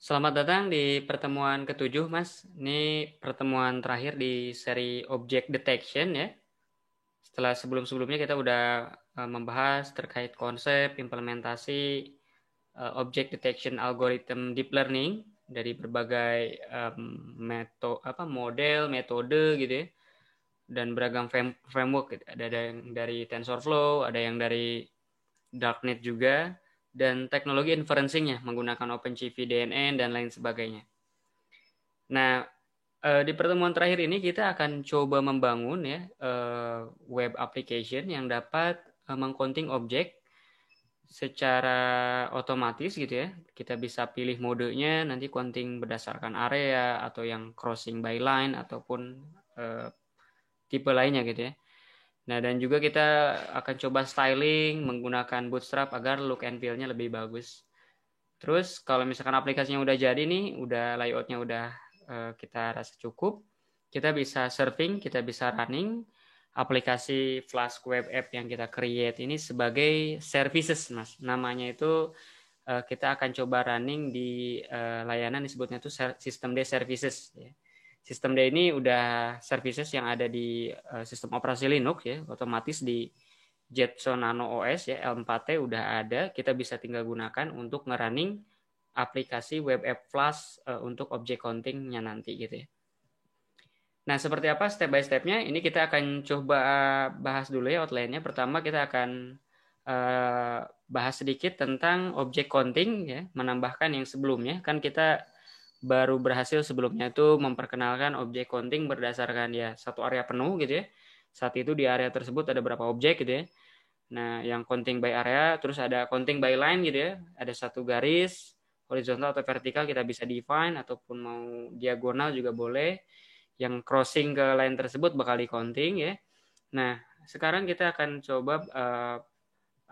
Selamat datang di pertemuan ketujuh, Mas. Ini pertemuan terakhir di seri Object Detection ya. Setelah sebelum-sebelumnya kita udah membahas terkait konsep implementasi Object Detection Algorithm Deep Learning dari berbagai model, metode gitu ya, dan beragam framework gitu. Ada yang dari TensorFlow, ada yang dari Darknet juga, dan teknologi inferencing-nya menggunakan OpenCV, DNN, dan lain sebagainya. Nah, di pertemuan terakhir ini kita akan coba membangun ya web application yang dapat mengcounting objek secara otomatis gitu ya. Kita bisa pilih modenya nanti counting berdasarkan area atau yang crossing by line ataupun tipe lainnya gitu ya. Nah, dan juga kita akan coba styling menggunakan Bootstrap agar look and feel-nya lebih bagus. Terus kalau misalkan aplikasinya udah jadi nih, udah layoutnya udah kita rasa cukup, kita bisa surfing, kita bisa running aplikasi Flask Web App yang kita create ini sebagai services, Mas. Namanya itu kita akan coba running di layanan disebutnya itu System D Services. Ya. System D ini udah services yang ada di sistem operasi Linux ya, otomatis di Jetson Nano OS ya, L4T udah ada, kita bisa tinggal gunakan untuk ngerunning aplikasi web app Flash untuk object counting-nya nanti gitu ya. Nah, seperti apa step by step-nya? Ini kita akan coba bahas dulu ya outline-nya. Pertama kita akan bahas sedikit tentang object counting ya, menambahkan yang sebelumnya. Kan kita baru berhasil sebelumnya itu memperkenalkan object counting berdasarkan ya satu area penuh gitu ya. Saat itu di area tersebut ada berapa objek gitu ya. Nah, yang counting by area, terus ada counting by line gitu ya. Ada satu garis, horizontal atau vertikal kita bisa define, ataupun mau diagonal juga boleh. Yang crossing ke line tersebut bakal di counting ya. Nah, sekarang kita akan coba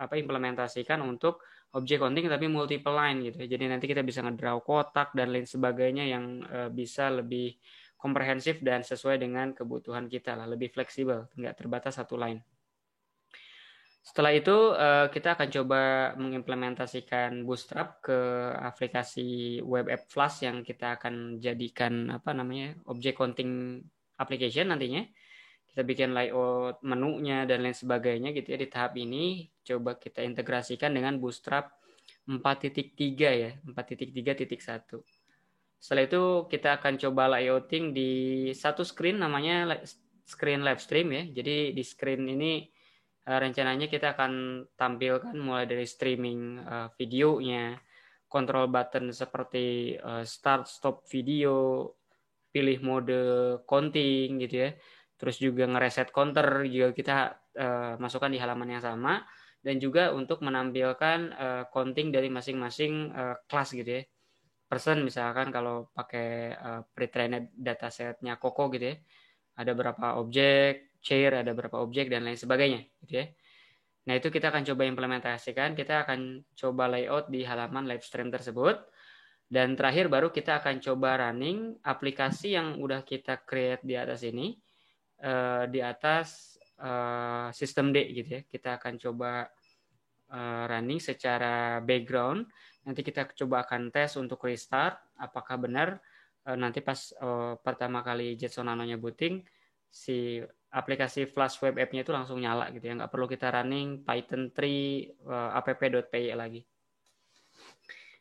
implementasikan untuk object counting tapi multiple line gitu ya. Jadi nanti kita bisa ngedraw kotak dan lain sebagainya yang bisa lebih komprehensif dan sesuai dengan kebutuhan kita lah, lebih fleksibel, nggak terbatas satu line. Setelah itu kita akan coba mengimplementasikan Bootstrap ke aplikasi web app Flash yang kita akan jadikan object counting application nantinya. Kita bikin layout menunya dan lain sebagainya gitu ya di tahap ini. Coba kita integrasikan dengan Bootstrap 4.3 ya, 4.3.1. Setelah itu kita akan coba layouting di satu screen namanya screen live stream ya. Jadi di screen ini rencananya kita akan tampilkan mulai dari streaming videonya, control button seperti start stop video, pilih mode counting gitu ya. Terus juga ngereset counter juga kita masukkan di halaman yang sama, dan juga untuk menampilkan counting dari masing-masing kelas gitu ya. Person misalkan kalau pakai pre-trained datasetnya Coco gitu ya. Ada berapa objek, chair ada berapa objek dan lain sebagainya gitu ya. Nah, itu kita akan coba implementasikan, kita akan coba layout di halaman live stream tersebut. Dan terakhir baru kita akan coba running aplikasi yang udah kita create di atas ini, di atas sistem D gitu ya. Kita akan coba running secara background. Nanti kita coba akan tes untuk restart, apakah benar nanti pas pertama kali Jetson Nano-nya booting, si aplikasi Flash Web App-nya itu langsung nyala gitu ya, nggak perlu kita running Python 3 app.py lagi.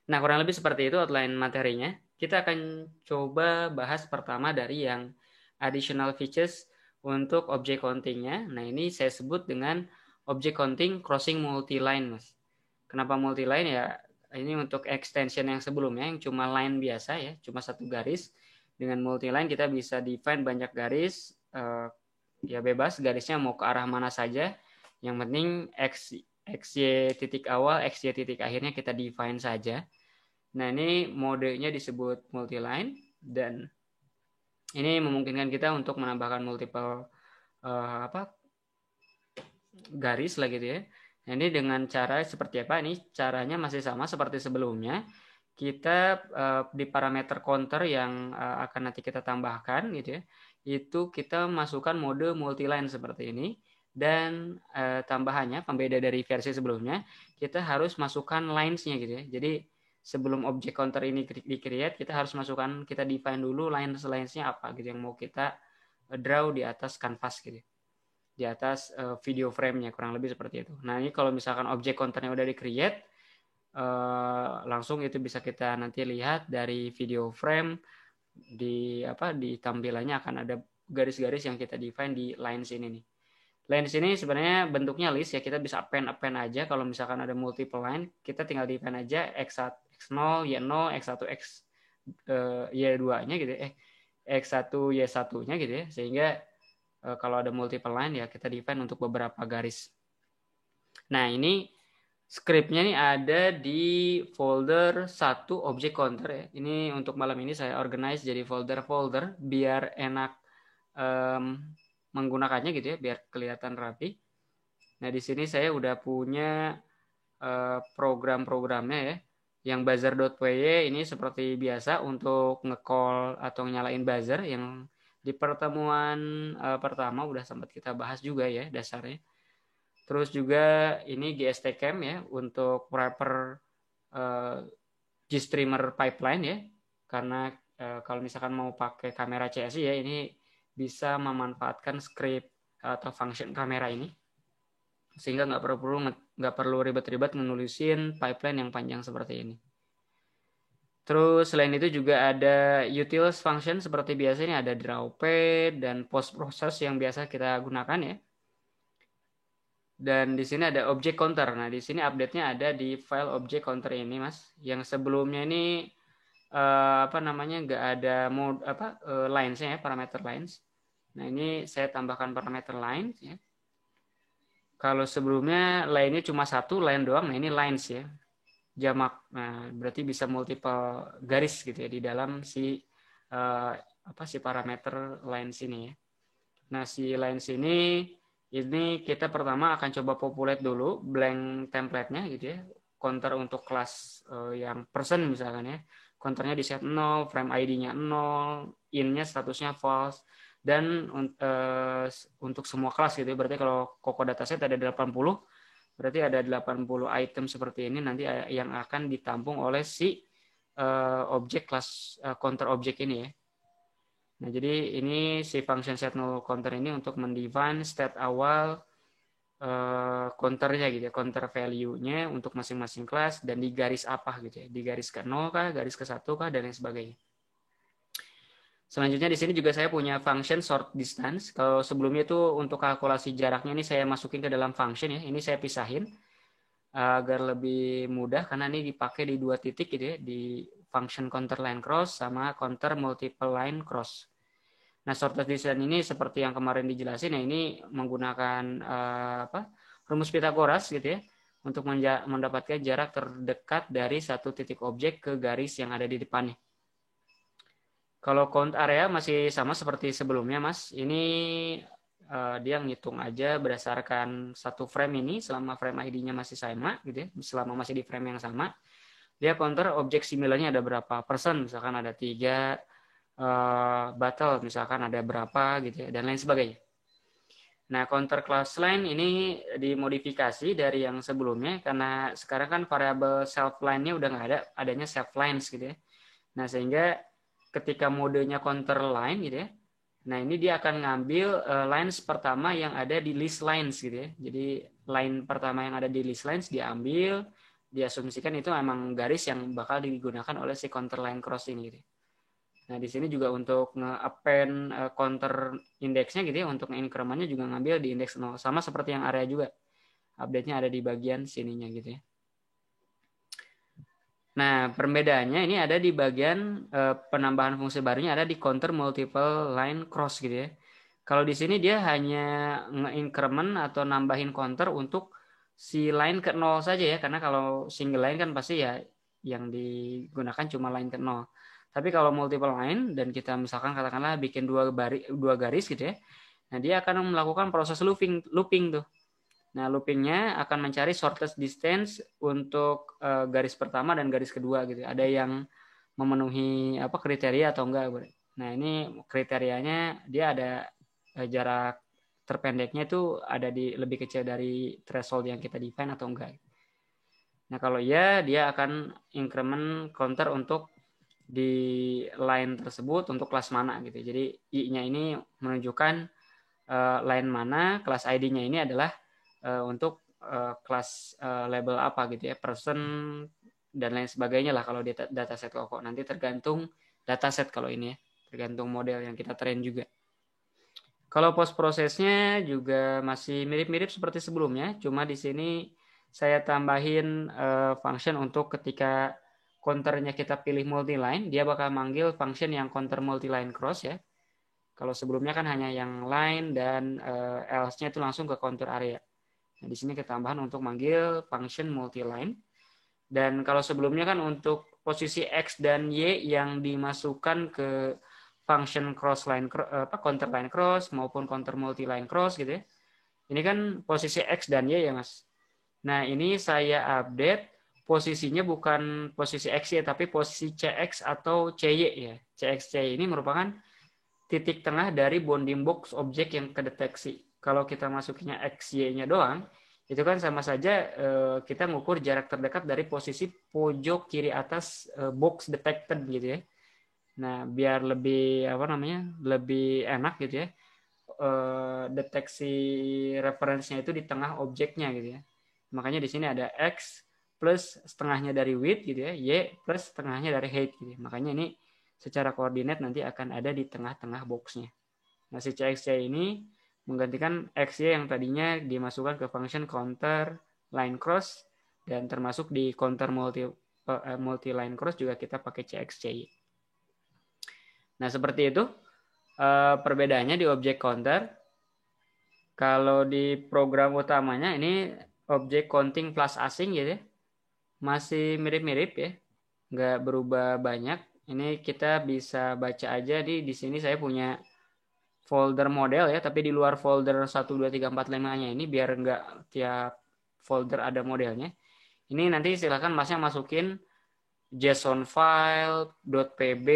Nah, kurang lebih seperti itu outline materinya. Kita akan coba bahas pertama dari yang additional features untuk object counting-nya. Nah, ini saya sebut dengan object counting crossing multi-line, Mas. Kenapa multi-line ya? Ini untuk extension yang sebelumnya yang cuma line biasa ya, cuma satu garis. Dengan multi-line kita bisa define banyak garis, ya bebas garisnya mau ke arah mana saja. Yang penting XY titik awal, XY titik akhirnya kita define saja. Nah, ini modenya disebut multi-line, dan ini memungkinkan kita untuk menambahkan multiple garis lah gitu ya. Nah, ini dengan cara seperti apa? Ini caranya masih sama seperti sebelumnya. Kita di parameter counter yang akan nanti kita tambahkan gitu ya, itu kita masukkan mode multi-line seperti ini. Dan tambahannya, pembeda dari versi sebelumnya, kita harus masukkan lines-nya gitu ya. Jadi sebelum objek counter ini di-create, kita harus masukkan, kita define dulu lines-nya apa gitu yang mau kita draw di atas canvas gitu. Di atas video frame-nya, kurang lebih seperti itu. Nah, ini kalau misalkan objek counter-nya udah di-create, langsung itu bisa kita nanti lihat dari video frame di tampilannya akan ada garis-garis yang kita define di lines ini nih. Lines ini sebenarnya bentuknya list ya, kita bisa append aja. Kalau misalkan ada multiple line, kita tinggal define aja x1, x0, y0, x1, y2-nya gitu ya. X1, y1-nya gitu ya. Sehingga kalau ada multiple line ya kita define untuk beberapa garis. Nah, ini scriptnya nih ada di folder 1 object counter ya. Ini untuk malam ini saya organize jadi folder-folder biar enak menggunakannya gitu ya, biar kelihatan rapi. Nah, di sini saya udah punya program-programnya ya. Yang buzzer.py ini seperti biasa untuk nge-call atau nyalain buzzer yang di pertemuan pertama udah sempat kita bahas juga ya dasarnya. Terus juga ini GSTCam ya untuk wrapper GStreamer pipeline ya. Karena kalau misalkan mau pakai kamera CSI ya, ini bisa memanfaatkan script atau function kamera ini, sehingga nggak perlu ribet-ribet menulisin pipeline yang panjang seperti ini. Terus selain itu juga ada utils function seperti biasa, ini ada drawpad dan post process yang biasa kita gunakan ya. Dan di sini ada object counter. Nah, di sini update-nya ada di file object counter ini, Mas. Yang sebelumnya ini nggak ada mode lines-nya ya, parameter lines. Nah, ini saya tambahkan parameter lines ya. Kalau sebelumnya line-nya cuma satu line doang, nah ini lines ya. Jamak. Nah, berarti bisa multiple garis gitu ya di dalam si parameter lines ini ya. Nah, si lines ini kita pertama akan coba populate dulu blank template-nya gitu ya. Counter untuk kelas yang person misalkan ya. Counternya di set 0, frame ID-nya 0, in-nya statusnya false, dan untuk semua kelas gitu ya. Berarti kalau Coco dataset ada 80, berarti ada 80 item seperti ini nanti yang akan ditampung oleh si objek kelas counter objek ini ya. Nah, jadi ini si function set null counter ini untuk mendefine state awal counternya gitu ya, counter value-nya untuk masing-masing kelas dan di garis apa gitu ya, di garis ke 0 kah, garis ke 1 kah, dan lain sebagainya. Selanjutnya di sini juga saya punya function short distance. Kalau sebelumnya itu untuk kalkulasi jaraknya ini saya masukin ke dalam function ya, ini saya pisahin agar lebih mudah karena ini dipakai di 2 titik gitu ya, di function counter line cross sama counter multiple line cross. Nah, shortest distance ini seperti yang kemarin dijelasin ya, ini menggunakan rumus Pythagoras gitu ya, untuk mendapatkan jarak terdekat dari satu titik objek ke garis yang ada di depannya. Kalau count area masih sama seperti sebelumnya, Mas. Ini dia ngitung aja berdasarkan satu frame ini, selama frame ID-nya masih sama gitu ya, selama masih di frame yang sama, dia counter objek similarnya ada berapa persen, misalkan ada 3, battle misalkan ada berapa gitu ya, dan lain sebagainya. Nah, counter class line ini dimodifikasi dari yang sebelumnya karena sekarang kan variabel self line-nya udah nggak ada, adanya self lines gitu ya. Nah, sehingga ketika modenya counter line gitu ya, nah ini dia akan ngambil lines pertama yang ada di list lines gitu ya. Jadi line pertama yang ada di list lines diambil, diasumsikan itu emang garis yang bakal digunakan oleh si counter line cross ini gitu. Nah, di sini juga untuk nge-append counter indeksnya gitu ya, untuk nge-incrementnya juga ngambil di indeks 0. Sama seperti yang area juga. Update-nya ada di bagian sininya gitu ya. Nah, perbedaannya ini ada di bagian penambahan fungsi barunya ada di counter multiple line cross gitu ya. Kalau di sini dia hanya nge-increment atau nambahin counter untuk si line ke 0 saja ya, karena kalau single line kan pasti ya yang digunakan cuma line ke 0. Tapi kalau multiple line dan kita misalkan katakanlah bikin dua garis gitu ya, nah dia akan melakukan proses looping tuh. Nah, loopingnya akan mencari shortest distance untuk garis pertama dan garis kedua gitu. Ada yang memenuhi kriteria atau enggak. Nah, ini kriterianya dia ada jarak terpendeknya itu ada di lebih kecil dari threshold yang kita define atau enggak. Nah, kalau ya, dia akan increment counter untuk di line tersebut untuk kelas mana gitu. Jadi I-nya ini menunjukkan line mana, kelas ID-nya ini adalah untuk kelas label apa gitu ya, person dan lain sebagainya lah kalau di dataset Koko. Nanti tergantung dataset kalau ini ya, tergantung model yang kita train juga. Kalau post prosesnya juga masih mirip-mirip seperti sebelumnya, cuma di sini saya tambahin function untuk ketika counternya kita pilih multi-line, dia bakal manggil function yang counter multi-line cross ya. Kalau sebelumnya kan hanya yang line dan else-nya itu langsung ke counter area. Nah, di sini kita tambahan untuk manggil function multi-line. Dan kalau sebelumnya kan untuk posisi X dan Y yang dimasukkan ke function cross line counter line cross maupun counter multi line cross gitu ya. Ini kan posisi X dan Y ya Mas. Nah, ini saya update posisinya bukan posisi X ya, tapi posisi CX atau CY ya. CX CY ini merupakan titik tengah dari bounding box objek yang kedeteksi. Kalau kita masukinnya X, Y-nya doang, itu kan sama saja kita ngukur jarak terdekat dari posisi pojok kiri atas box detected gitu ya. Nah, biar lebih lebih enak gitu ya. Deteksi referensinya itu di tengah objeknya gitu ya. Makanya di sini ada X plus setengahnya dari width gitu ya, Y plus setengahnya dari height gitu ya. Makanya ini secara koordinat nanti akan ada di tengah-tengah boxnya. Nah, si CXY ini menggantikan XY yang tadinya dimasukkan ke function counter line cross dan termasuk di counter multi line cross juga kita pakai CXY. Nah, seperti itu perbedaannya di objek counter. Kalau di program utamanya ini objek counting plus asing gitu ya. Masih mirip-mirip ya. Nggak berubah banyak. Ini kita bisa baca aja di sini saya punya folder model ya, tapi di luar folder 1, 2, 3, 4, 5-nya ini biar nggak tiap folder ada modelnya. Ini nanti silakan Masnya masukin JSON file, .pb,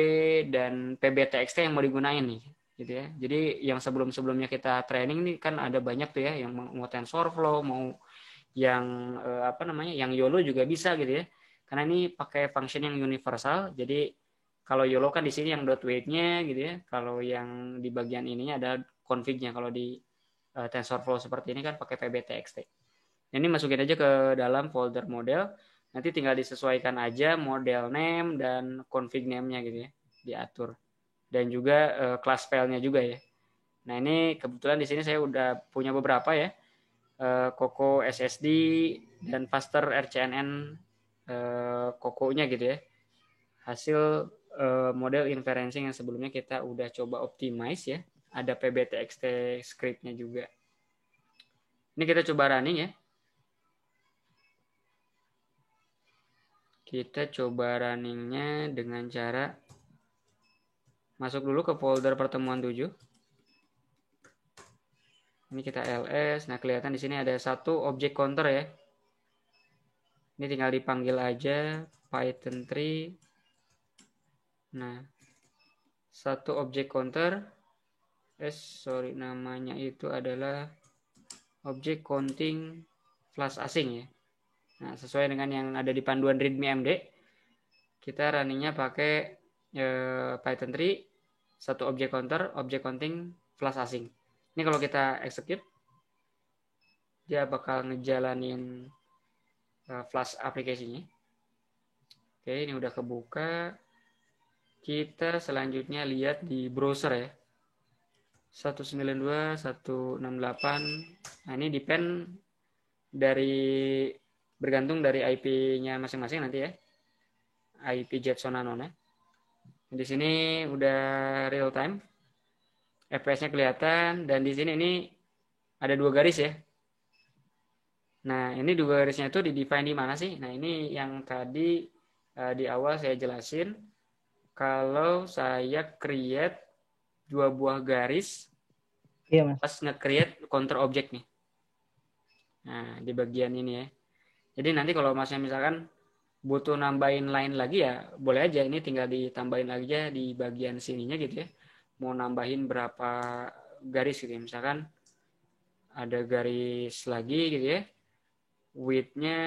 dan pbtxt yang mau digunain nih. Gitu ya. Jadi yang sebelum-sebelumnya kita training nih kan ada banyak tuh ya, yang mau TensorFlow, mau yang yang YOLO juga bisa gitu ya. Karena ini pakai function yang universal, jadi kalau YOLO kan di sini yang .weight-nya gitu ya. Kalau yang di bagian ininya ada config-nya. Kalau di TensorFlow seperti ini kan pakai pbtxt. Ini masukin aja ke dalam folder model. Nanti tinggal disesuaikan aja model name dan config name-nya gitu ya, diatur. Dan juga class file-nya juga ya. Nah, ini kebetulan di sini saya udah punya beberapa ya. Coco SSD dan Faster RCNN Coco-nya gitu ya. Hasil model inferencing yang sebelumnya kita udah coba optimize ya. Ada pbtxt script-nya juga. Ini kita coba running ya. Kita coba runningnya dengan cara masuk dulu ke folder pertemuan 7. Ini kita ls. Nah, kelihatan di sini ada satu objek counter ya. Ini tinggal dipanggil aja Python 3. Nah, satu objek counter. Namanya itu adalah objek counting flash asing ya. Nah, sesuai dengan yang ada di panduan readme MD, kita runningnya pakai Python 3, satu objek counter, objek counting flash asing. Ini kalau kita execute, dia bakal ngejalanin flash aplikasinya. Oke, ini udah kebuka. Kita selanjutnya lihat di browser ya. 192.168. Nah, ini depend dari bergantung dari IP-nya masing-masing nanti ya. IP Jetson Anon ya. Di sini udah real time. FPS-nya kelihatan dan di sini ini ada 2 garis ya. Nah, ini 2 garisnya itu di-define di mana sih? Nah, ini yang tadi di awal saya jelasin. Kalau saya create 2 buah garis, iya Mas. pas nge-create counter object nih. Nah, di bagian ini ya. Jadi nanti kalau Masnya misalkan butuh nambahin line lagi ya, boleh aja. Ini tinggal ditambahin lagi aja di bagian sininya gitu ya. Mau nambahin berapa garis gitu ya. Misalkan ada garis lagi gitu ya. Width-nya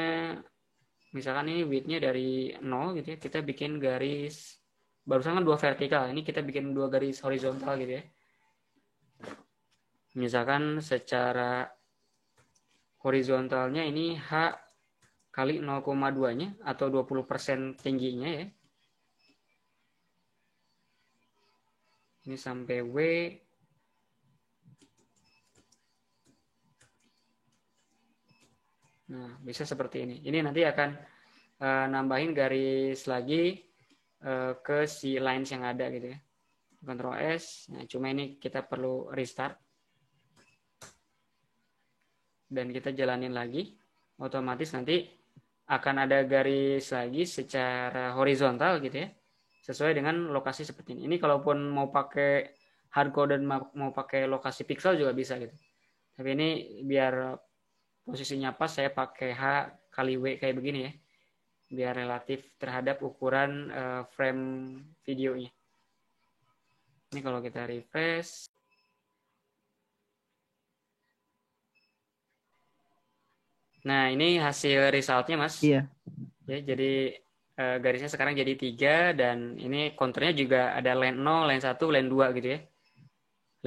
misalkan ini width-nya dari 0 gitu ya, kita bikin garis, barusan kan 2 vertikal, ini kita bikin 2 garis horizontal gitu ya. Misalkan secara horizontalnya ini H kali 0,2-nya atau 20% tingginya ya. Ini sampai W. Nah, bisa seperti ini. Ini nanti akan nambahin garis lagi ke si lines yang ada gitu ya. Ctrl S. Nah, cuma ini kita perlu restart. Dan kita jalanin lagi. Otomatis nanti akan ada garis lagi secara horizontal gitu ya. Sesuai dengan lokasi seperti ini. Ini kalaupun mau pakai hardcode dan mau pakai lokasi pixel juga bisa gitu. Tapi ini biar posisinya pas, saya pakai H kali W kayak begini ya. Biar relatif terhadap ukuran frame videonya. Ini kalau kita refresh. Nah, ini hasil resultnya, Mas. Iya. Ya, jadi garisnya sekarang jadi 3 dan ini konturnya juga ada line 0, line 1, line 2 gitu ya.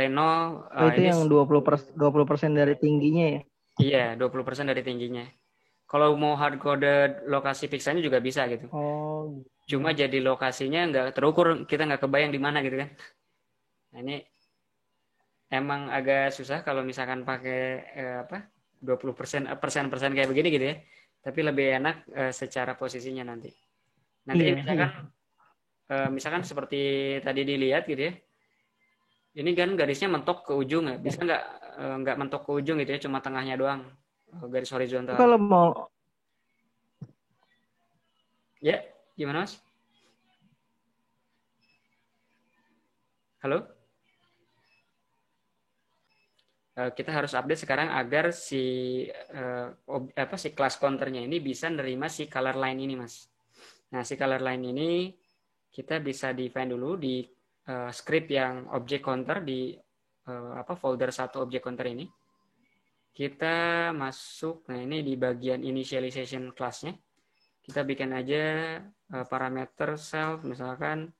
Line 0 Oh, itu ini yang 20% dari tingginya ya? iya, 20% dari tingginya. Kalau mau hard coded lokasi pixelnya juga bisa gitu. Oh, Cuma gitu. jadi lokasinya nggak terukur, kita nggak kebayang di mana gitu kan. Nah, ini emang agak susah kalau misalkan pakai 20% persen kayak begini gitu ya. Tapi lebih enak secara posisinya nanti. Nanti Iya, iya. misalkan seperti tadi dilihat gitu ya. Ini kan garisnya mentok ke ujung ya. Bisa nggak mentok ke ujung gitu ya, cuma tengahnya doang garis horizontalnya. Kalau mau Ya, gimana Mas? Halo? Kita harus update sekarang agar si class counternya ini bisa nerima si color line ini, Mas. Nah, si color line ini kita bisa define dulu di script yang object counter di folder 1 object counter ini. Kita masuk, nah ini di bagian initialization class-nya. Kita bikin aja parameter self, misalkan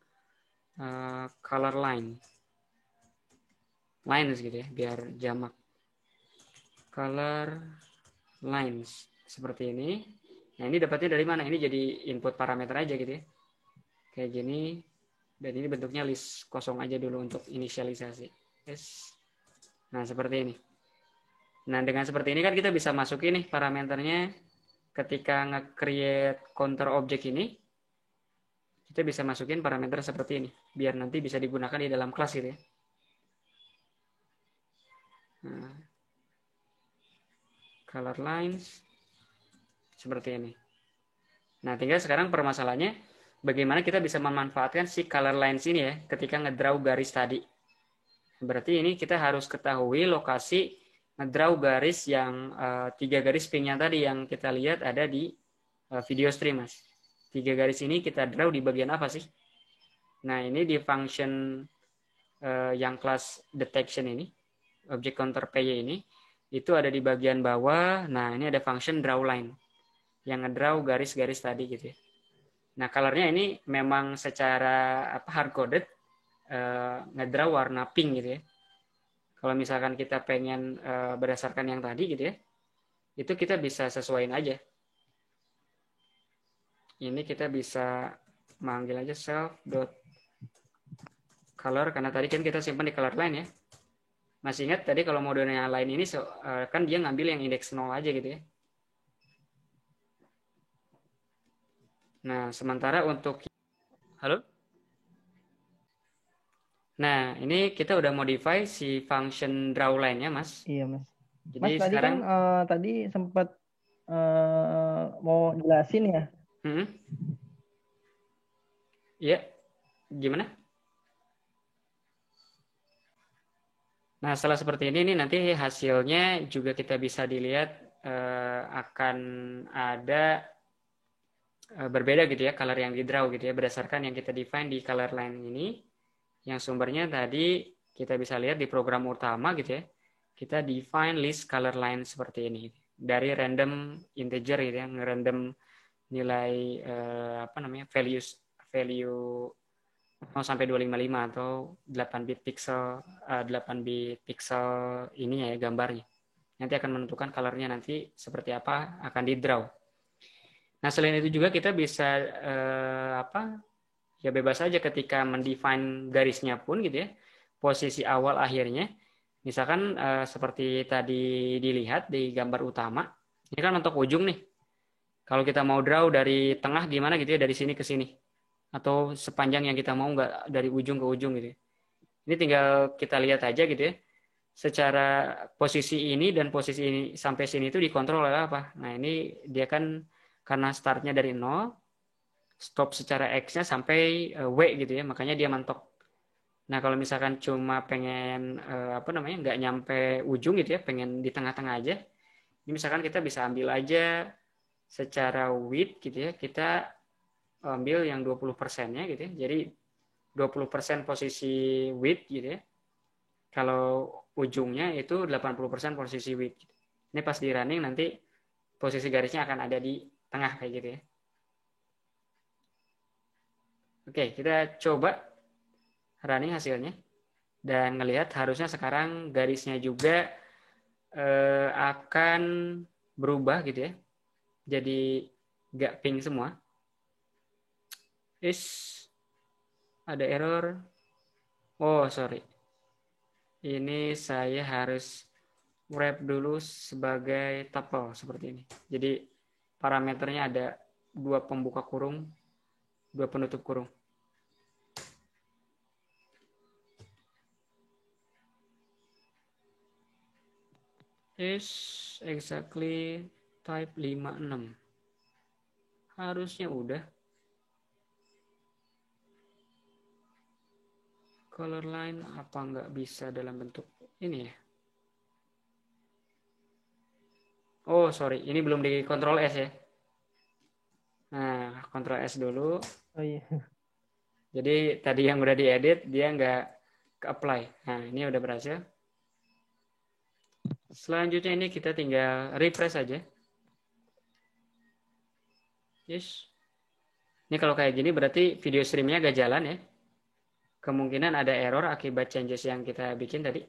color line. Lines gitu ya, biar jamak. Color lines seperti ini. Nah, ini dapatnya dari mana? Ini jadi input parameter aja gitu ya. Kayak gini. Dan ini bentuknya list kosong aja dulu untuk inisialisasi. Yes. Nah, seperti ini. Nah, dengan seperti ini kan kita bisa masukin nih parameternya ketika nge-create counter object ini. Kita bisa masukin parameter seperti ini. Biar nanti bisa digunakan di dalam kelas gitu ya. Nah, color lines seperti ini. Nah, tinggal sekarang permasalahannya bagaimana kita bisa memanfaatkan si color lines ini ya ketika ngedraw garis tadi. Berarti ini kita harus ketahui lokasi ngedraw garis yang 3 garis pinknya tadi yang kita lihat ada di video stream, Mas. 3 garis ini kita draw di bagian apa sih? Nah, ini di function yang class detection ini, object counter PY ini, itu ada di bagian bawah. Nah, ini ada function draw line yang ngedraw garis-garis tadi gitu ya. Nah, colornya ini memang secara hard coded ngedraw warna pink gitu ya. Kalau misalkan kita pengen berdasarkan yang tadi gitu ya, itu kita bisa sesuaiin aja. Ini kita bisa manggil aja self.color karena tadi kan kita simpan di color line ya. Masih ingat tadi kalau modenya lain ini kan dia ngambil yang indeks 0 aja gitu ya. Nah, sementara untuk halo? Nah, ini kita udah modify si function draw line-nya, Mas. iya, Mas. Jadi Mas tadi kan sekarang tadi sempat mau jelasin ya. Iya, gimana? Nah, setelah seperti ini nanti hasilnya juga kita bisa dilihat akan ada berbeda gitu ya, color yang di draw gitu ya, berdasarkan yang kita define di color line ini, yang sumbernya tadi kita bisa lihat di program utama gitu ya, kita define list color line seperti ini, dari random integer gitu ya, ngerandom nilai values value 0 sampai 255 atau 8 bit pixel ini ya gambarnya. Nanti akan menentukan colornya nanti seperti apa akan di draw. Nah, selain itu juga kita bisa ya bebas saja ketika mendefine garisnya pun gitu ya. Posisi awal akhirnya misalkan seperti tadi dilihat di gambar utama, ini kan untuk ujung nih. Kalau kita mau draw dari tengah gimana gitu ya, dari sini ke sini. Atau sepanjang yang kita mau, nggak dari ujung ke ujung gitu. Ini tinggal kita lihat aja gitu ya. Secara posisi ini dan posisi ini sampai sini itu dikontrol oleh apa. Nah ini dia kan karena startnya dari 0, stop secara X-nya sampai W gitu ya. Makanya dia mentok. Nah kalau misalkan cuma pengen nggak nyampe ujung gitu ya, pengen di tengah-tengah aja. Ini misalkan kita bisa ambil aja secara width gitu ya. Kita ambil yang 20%-nya gitu ya. Jadi 20% posisi width gitu ya. Kalau ujungnya itu 80% posisi width. Ini pas di running nanti posisi garisnya akan ada di tengah kayak gitu ya. Oke, kita coba running hasilnya dan ngelihat harusnya sekarang garisnya juga akan berubah gitu ya. Jadi nggak pink semua. Ada error. Oh, sorry. Ini saya harus wrap dulu sebagai tuple seperti ini. Jadi parameternya ada 2 pembuka kurung, 2 penutup kurung. Is exactly type 56. Harusnya udah. Color line apa nggak bisa dalam bentuk ini ya? Oh sorry, ini belum di Ctrl S ya. Nah, Ctrl S dulu. Oh iya. Jadi tadi yang udah diedit dia nggak ke apply. Nah ini udah berhasil. Selanjutnya ini kita tinggal refresh aja. Yes. Ini kalau kayak gini berarti video streamnya gak jalan ya. Kemungkinan ada error akibat changes yang kita bikin tadi.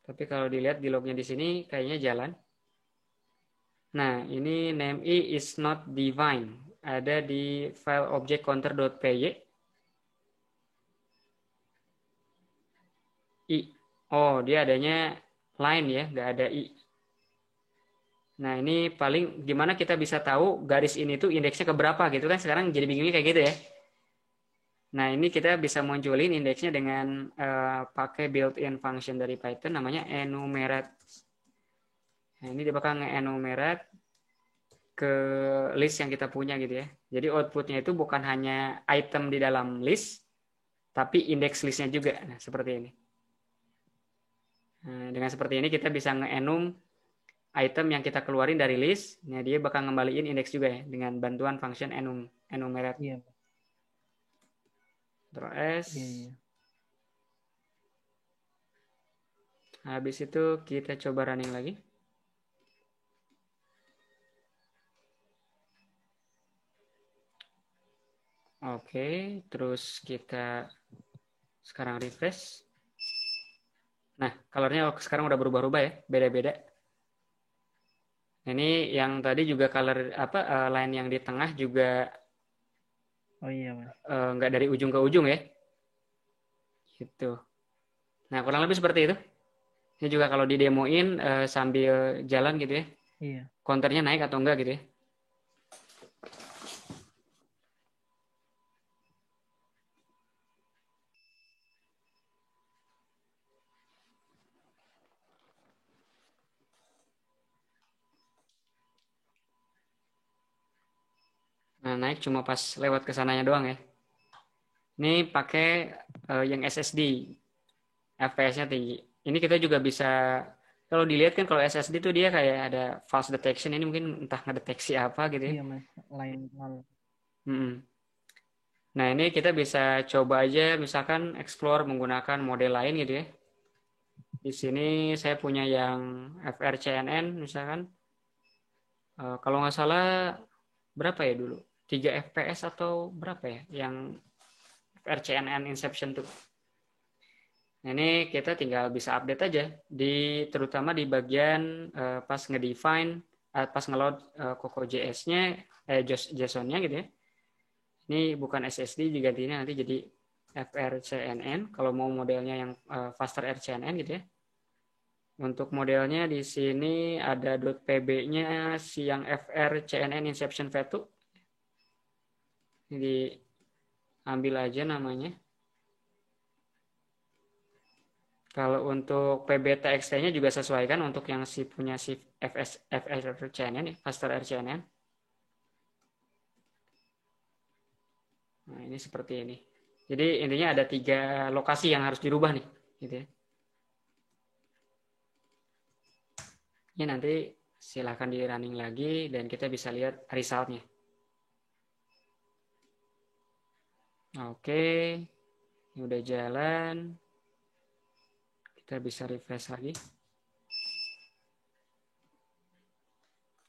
Tapi kalau dilihat di lognya di sini kayaknya jalan. Nah, ini name i is not defined. Ada di file object counter.py. I. Oh, dia adanya line ya, nggak ada i. Nah, ini paling gimana kita bisa tahu garis ini tuh indeksnya ke berapa gitu kan. Sekarang jadi bingungnya kayak gitu ya. Nah, ini kita bisa munculin indeksnya dengan pakai built-in function dari Python namanya enumerate. Nah, ini dia bakal nge-enumerate ke list yang kita punya gitu ya. Jadi outputnya itu bukan hanya item di dalam list, tapi indeks listnya juga. Nah, seperti ini. Nah, dengan seperti ini kita bisa nge-enum item yang kita keluarin dari list. Nah, dia bakal ngembaliin indeks juga ya dengan bantuan function enumerate. Iya. Terus Iya. habis itu kita coba running lagi. Oke, terus kita sekarang refresh. Nah, colornya sekarang udah berubah-ubah ya, beda-beda. Ini yang tadi juga color line yang di tengah juga Oh iya, Mas. nggak dari ujung ke ujung ya. Gitu. Nah, kurang lebih seperti itu. Ini juga kalau didemoin sambil jalan gitu ya. Iya. Counternya naik atau enggak gitu ya. Nah, naik cuma pas lewat ke sananya doang ya. Ini pakai yang SSD. FPS-nya tinggi. Ini kita juga bisa, kalau dilihat kan kalau SSD tuh dia kayak ada false detection. Ini mungkin entah ngedeteksi apa gitu ya. Iya, Mas. Lain hal. Nah, ini kita bisa coba aja misalkan explore menggunakan model lain gitu ya. Di sini saya punya yang FRCNN misalkan. Kalau nggak salah berapa ya dulu? 3 fps atau berapa ya yang RCNN Inception tuh. Nah, ini kita tinggal bisa update aja terutama di bagian pas ngedefine pas ngeload CocoJS-nya JSON-nya gitu ya. Ini bukan SSD digantinya nanti jadi FRCNN kalau mau modelnya yang faster RCNN gitu ya. Untuk modelnya di sini ada .pb-nya si yang FRCNN Inception V2. Jadi ambil aja namanya. Kalau untuk PBTXT-nya juga sesuaikan untuk yang punya si FRCNN ya, faster RCNN. Nah, ini seperti ini. Jadi intinya ada 3 lokasi yang harus dirubah nih, gitu ya. Ini nanti silahkan di running lagi dan kita bisa lihat resultnya. Oke, ini udah jalan. Kita bisa refresh lagi.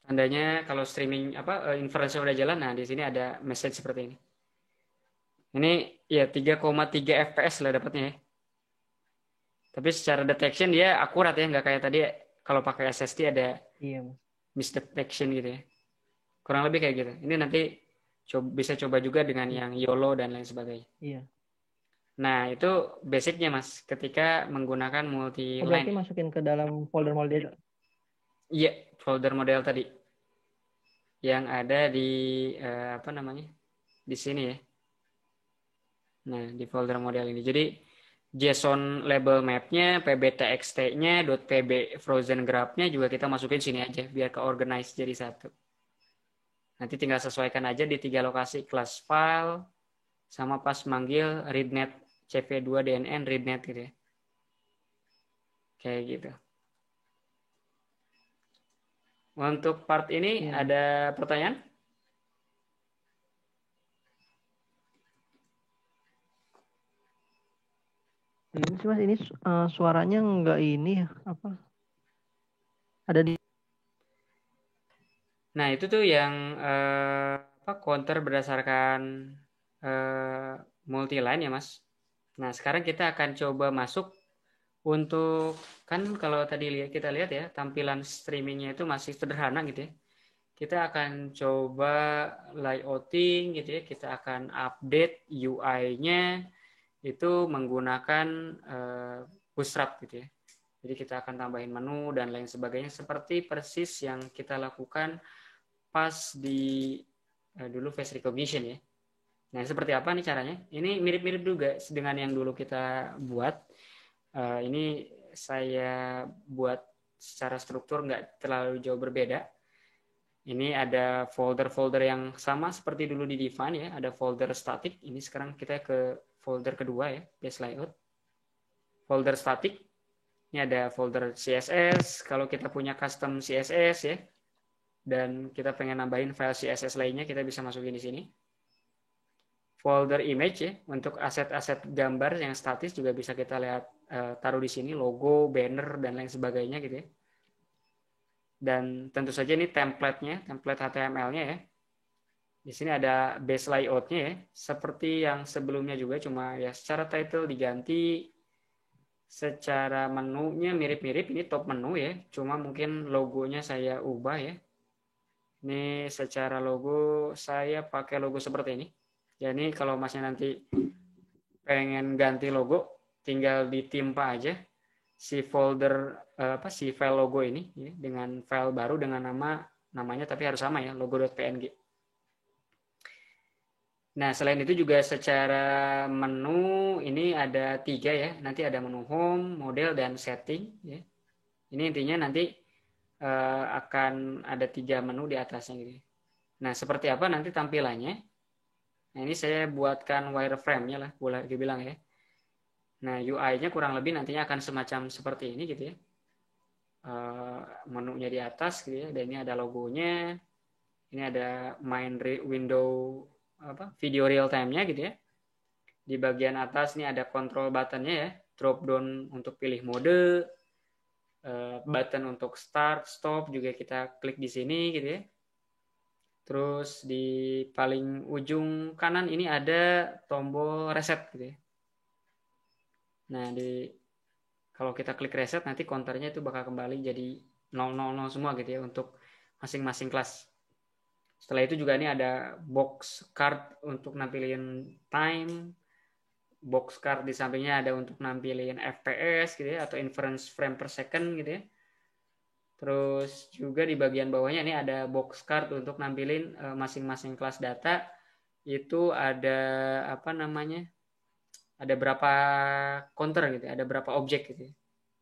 Tandanya kalau streaming inference udah jalan, nah di sini ada message seperti ini. Ini ya 3,3 fps lah dapatnya ya. Tapi secara detection dia akurat ya, nggak kayak tadi kalau pakai SSD ada misdetection gitu ya. Kurang lebih kayak gitu. Ini nanti bisa coba juga dengan yang YOLO dan lain sebagainya. Iya. Nah, itu basicnya Mas, ketika menggunakan multi-line. Berarti masukin ke dalam folder model. Iya, folder model tadi. Yang ada di di sini ya. Nah, di folder model ini. Jadi JSON label map-nya, pbtxt-nya, .pb frozen graph-nya juga kita masukin sini aja biar ke-organize jadi satu. Nanti tinggal sesuaikan aja di 3 lokasi, class file sama pas manggil readnet cv2 dnn readnet gitu ya. Kayak gitu. Untuk part ini ada pertanyaan? Ini sih Mas, ini suaranya enggak ini apa? Ada di. Nah, itu tuh yang counter berdasarkan multi-line ya, Mas. Nah, sekarang kita akan coba masuk untuk, kan kalau tadi kita lihat ya, tampilan streamingnya itu masih sederhana gitu ya. Kita akan coba layouting gitu ya, kita akan update UI-nya itu menggunakan Bootstrap gitu ya. Jadi kita akan tambahin menu dan lain sebagainya seperti persis yang kita lakukan pas di dulu face recognition ya. Nah, seperti apa nih caranya? Ini mirip-mirip juga dengan yang dulu kita buat. Ini saya buat secara struktur nggak terlalu jauh berbeda. Ini ada folder-folder yang sama seperti dulu di define ya. Ada folder static. Ini sekarang kita ke folder kedua ya, base layout. Folder static. Ini ada folder CSS. Kalau kita punya custom CSS ya, dan kita pengen nambahin file CSS lainnya, kita bisa masukin di sini. Folder image ya, untuk aset-aset gambar yang statis juga bisa kita lihat taruh di sini, logo, banner, dan lain sebagainya gitu ya. Dan tentu saja ini template-nya, template HTML-nya ya. Di sini ada base layout-nya ya, seperti yang sebelumnya juga, cuma ya secara title diganti, secara menunya mirip-mirip, ini top menu ya, cuma mungkin logonya saya ubah ya. Ini secara logo saya pakai logo seperti ini. Jadi kalau masnya nanti pengen ganti logo, tinggal ditimpa aja si folder si file logo ini ya, dengan file baru dengan namanya tapi harus sama ya, logo.png. Nah, selain itu juga secara menu ini ada 3 ya. Nanti ada menu home, model, dan setting ya. Ini intinya nanti akan ada 3 menu di atasnya gitu. Nah, seperti apa nanti tampilannya? Nah, ini saya buatkan wireframe-nya lah, boleh dibilang ya. Nah, UI-nya kurang lebih nantinya akan semacam seperti ini gitu ya. Menunya di atas gitu ya, dan ini ada logonya. Ini ada main window video real time-nya gitu ya. Di bagian atas ini ada control button-nya ya, drop down untuk pilih mode, button untuk start, stop juga kita klik di sini gitu ya. Terus di paling ujung kanan ini ada tombol reset gitu ya. Nah, kalau kita klik reset nanti counternya itu bakal kembali jadi 000 semua gitu ya untuk masing-masing kelas. Setelah itu juga ini ada box card untuk nampilin time, box card di sampingnya ada untuk nampilin FPS gitu ya atau inference frame per second gitu ya. Terus juga di bagian bawahnya ini ada box card untuk nampilin masing-masing kelas data. Itu ada apa namanya? Ada berapa counter gitu, ada berapa objek gitu.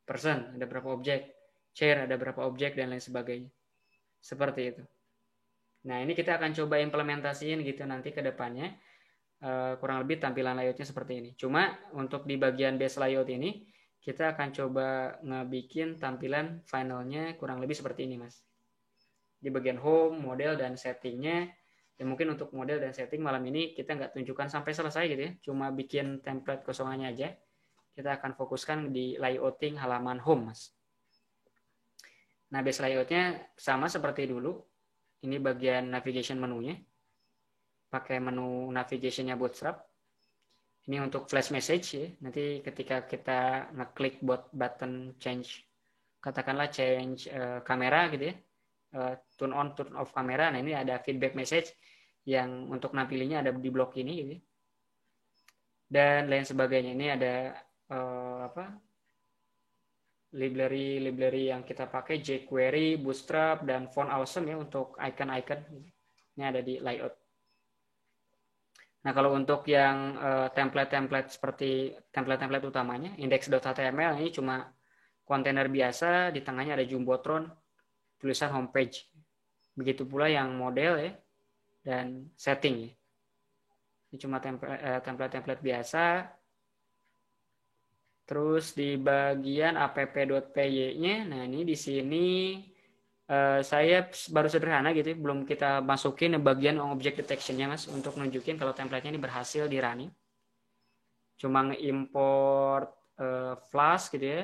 Person ada berapa objek, chair ada berapa objek dan lain sebagainya. Seperti itu. Nah, ini kita akan coba implementasiin gitu nanti ke depannya. Kurang lebih tampilan layoutnya seperti ini. Cuma untuk di bagian base layout ini kita akan coba ngebikin tampilan finalnya kurang lebih seperti ini, Mas. Di bagian home, model, dan settingnya. Dan mungkin untuk model dan setting malam ini kita nggak tunjukkan sampai selesai gitu ya. Cuma bikin template kosongannya aja. Kita akan fokuskan di layouting halaman home, Mas. Nah, base layoutnya sama seperti dulu. Ini bagian navigation menunya. Pakai menu navigationnya Bootstrap. Ini untuk flash message ya. Nanti ketika kita ngeklik button change, katakanlah change kamera gitu ya, turn on, turn off kamera. Nah, ini ada feedback message yang untuk nampilinya ada di blok ini gitu ya. Dan lain sebagainya. Ini ada library yang kita pakai, jQuery, Bootstrap, dan Font Awesome ya untuk icon-icon. Ini ada di layout. Nah, kalau untuk yang template-template seperti template-template utamanya, index.html ini cuma kontainer biasa, di tengahnya ada jumbotron, tulisan homepage. Begitu pula yang model ya, dan setting ya. Ini cuma template-template biasa. Terus di bagian app.py-nya, nah ini di sini saya baru sederhana gitu, belum kita masukin bagian object detection-nya Mas untuk nunjukin kalau template-nya ini berhasil di running. Cuma nge-import Flask gitu ya,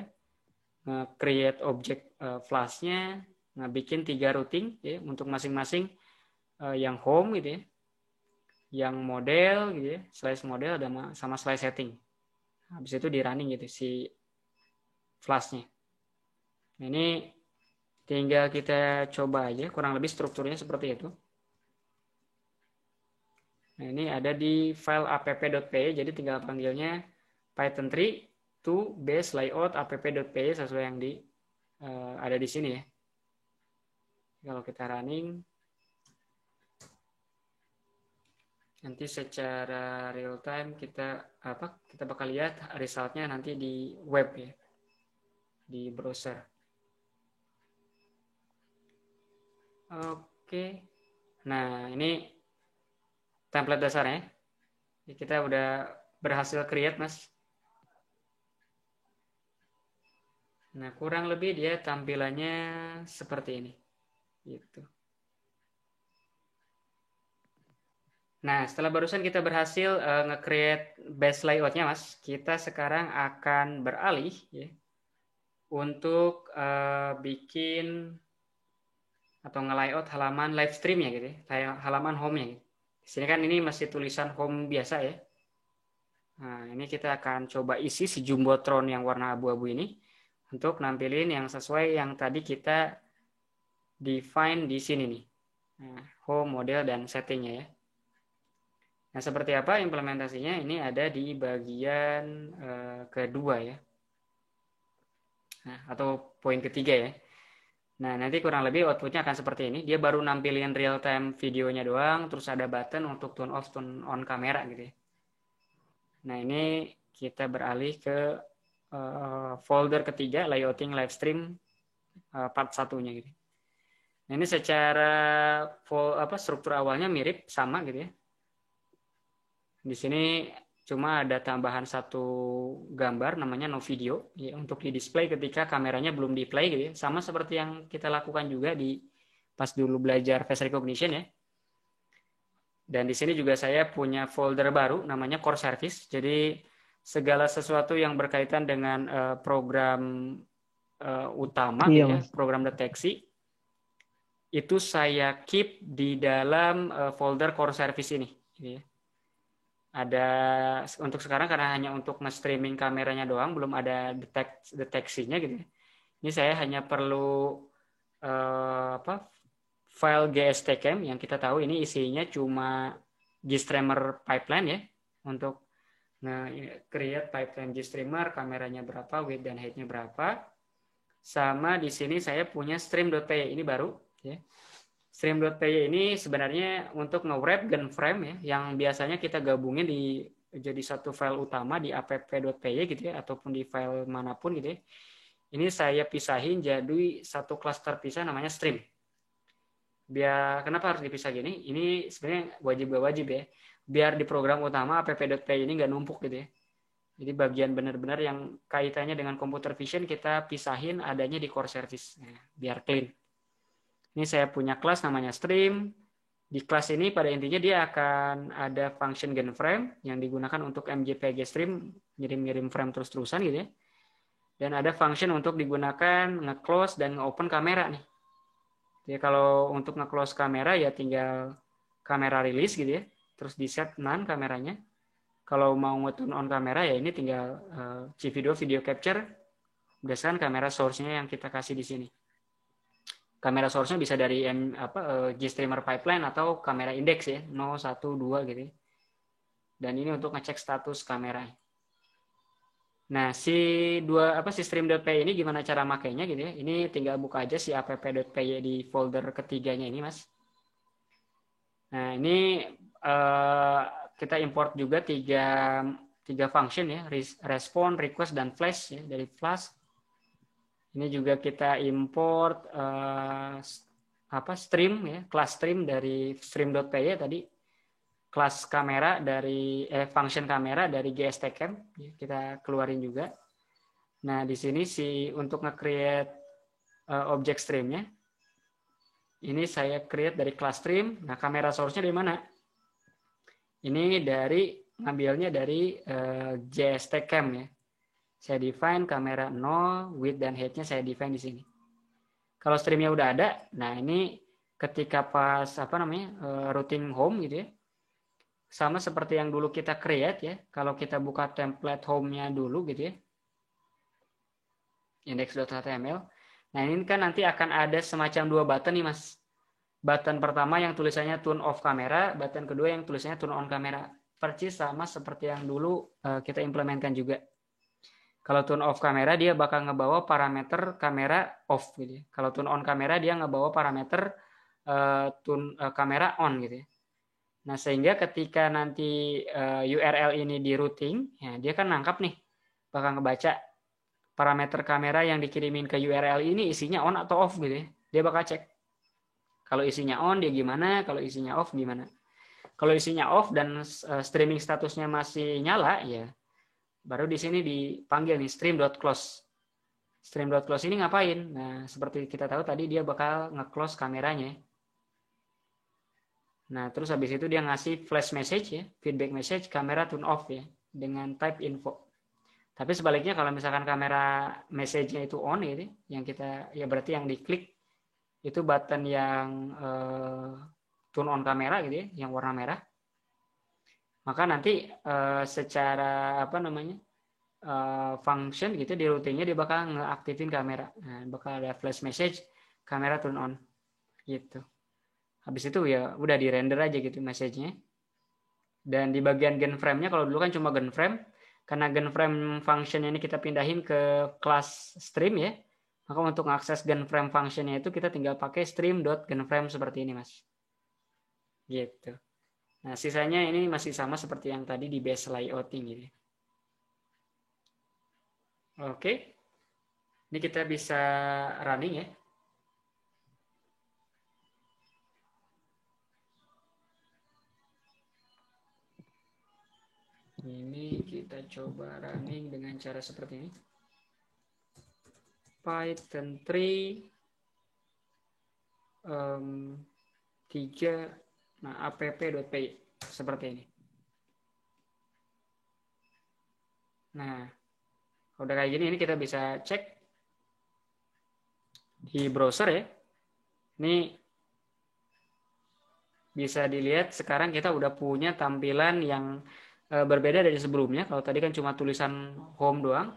nge-create object Flask-nya, bikin 3 routing ya untuk masing-masing yang home gitu ya, yang model gitu ya, slice model sama slice setting. Habis itu di running gitu si Flask-nya. Nah, ini tinggal kita coba aja, kurang lebih strukturnya seperti itu. Nah, ini ada di file app.py, jadi tinggal panggilnya Python 3 to base layout app.py sesuai yang ada di sini ya. Kalau kita running, nanti secara real time kita bakal lihat resultnya nanti di web ya, di browser. Oke, nah ini template dasarnya. Kita udah berhasil create Mas. Nah, kurang lebih dia tampilannya seperti ini. Gitu. Nah, setelah barusan kita berhasil nge-create base layout-nya Mas, kita sekarang akan beralih ya, untuk bikin atau nge-layout halaman live stream-nya gitu ya, halaman home-nya gitu. Di sini kan ini masih tulisan home biasa ya. Nah, ini kita akan coba isi si jumbotron yang warna abu-abu ini untuk nampilin yang sesuai yang tadi kita define di sini nih. Nah, home, model, dan settingnya ya. Nah, seperti apa implementasinya? Ini ada di bagian kedua ya. Nah, atau poin ketiga ya. Nah, nanti kurang lebih outputnya akan seperti ini. Dia baru nampilin real time videonya doang, terus ada button untuk turn off, turn on kamera gitu ya. Nah, ini kita beralih ke folder ketiga, layouting live stream part satunya gitu. Nah, ini secara struktur awalnya mirip, sama gitu ya. Di sini cuma ada tambahan satu gambar namanya no video ya, untuk di display ketika kameranya belum di play gitu ya. Sama seperti yang kita lakukan juga di pas dulu belajar face recognition ya. Dan di sini juga saya punya folder baru namanya core service. Jadi segala sesuatu yang berkaitan dengan program utama iya, gitu ya, Mas. program deteksi itu saya keep di dalam folder core service ini. Gitu ya. Ada untuk sekarang karena hanya untuk nge-streaming kameranya doang, belum ada deteksinya gitu ya. Ini saya hanya perlu file GSTCam yang kita tahu ini isinya cuma GStreamer pipeline ya, untuk create pipeline GStreamer, kameranya berapa, width dan height-nya berapa. Sama di sini saya punya stream.py, ini baru ya. Stream.py ini sebenarnya untuk nge-wrap gunframe ya, yang biasanya kita gabungin jadi satu file utama di app.py gitu ya, ataupun di file manapun gitu ya. Ini saya pisahin jadi satu kelas terpisah namanya stream. Biar kenapa harus dipisah gini? Ini sebenarnya wajib ya. Biar di program utama app.py ini nggak numpuk gitu ya. Jadi bagian benar-benar yang kaitannya dengan computer vision kita pisahin adanya di core service. Nah, biar clean. Ini saya punya kelas namanya stream. Di kelas ini pada intinya dia akan ada function genFrame yang digunakan untuk MJPG stream, ngirim-ngirim frame terus-terusan gitu ya. Dan ada function untuk digunakan nge-close dan nge-open kamera nih. Jadi kalau untuk nge-close kamera ya tinggal kamera release gitu ya. Terus di set none kameranya. Kalau mau nge-turn on kamera ya ini tinggal video capture berdasarkan kamera source-nya yang kita kasih di sini. Kamera source-nya bisa dari GStreamer pipeline atau kamera index ya, 0, 1, 2 gitu. Dan ini untuk ngecek status kamera. Nah, si stream.py ini gimana cara makainya gitu ya. Ini tinggal buka aja si app.py di folder ketiganya ini, Mas. Nah, ini kita import juga tiga function ya, respond, request, dan flash ya, dari Flask. Ini juga kita import stream ya, kelas stream dari stream.py tadi, kelas kamera dari function kamera dari GSTCam ya, kita keluarin juga. Nah, di sini untuk nge-create objek streamnya ini saya create dari kelas stream. Nah, kamera source-nya dari mana? Ini ngambilnya dari GSTCam ya. Saya define kamera 0, width dan height-nya saya define di sini. Kalau streamnya udah ada, nah ini ketika pas routing home gitu ya, sama seperti yang dulu kita create ya. Kalau kita buka template home-nya dulu gitu ya, index.html. Nah ini kan nanti akan ada semacam dua button nih Mas. Button pertama yang tulisannya turn off kamera, button kedua yang tulisannya turn on kamera. Persis sama seperti yang dulu kita implementkan juga. Kalau turn off kamera dia bakal ngebawa parameter kamera off gitu ya. Kalau turn on kamera dia ngebawa parameter kamera on gitu ya. Nah, sehingga ketika nanti URL ini di routing, ya dia kan nangkap nih, bakal ngebaca parameter kamera yang dikirimin ke URL ini isinya on atau off gitu ya. Dia bakal cek. Kalau isinya on dia gimana, kalau isinya off gimana. Kalau isinya off dan streaming statusnya masih nyala, ya baru di sini dipanggil nih stream.close. Stream.close ini ngapain? Nah, seperti kita tahu tadi dia bakal nge-close kameranya. Nah, terus habis itu dia ngasih flash message ya, feedback message, kamera turn off ya, dengan type info. Tapi sebaliknya kalau misalkan kamera message-nya itu on gitu, yang kita ya berarti yang diklik itu button yang turn on kamera gitu ya, yang warna merah. Maka nanti secara function gitu di routingnya dia bakal ngeaktifin kamera. Nah, bakal ada flash message, kamera turn on gitu. Habis itu ya udah di render aja gitu message-nya. Dan di bagian genFrame-nya kalau dulu kan cuma genFrame, karena genFrame function ini kita pindahin ke kelas stream ya. Maka untuk mengakses genFrame function-nya itu kita tinggal pakai stream.genFrame seperti ini, Mas. Gitu. Nah, sisanya ini masih sama seperti yang tadi di base layouting gitu. Oke. Ini kita bisa running ya. Ini kita coba running dengan cara seperti ini. Python 3 3 app.py seperti ini. Nah, udah kayak gini ini kita bisa cek di browser ya. Ini bisa dilihat sekarang kita udah punya tampilan yang berbeda dari sebelumnya. Kalau tadi kan cuma tulisan home doang.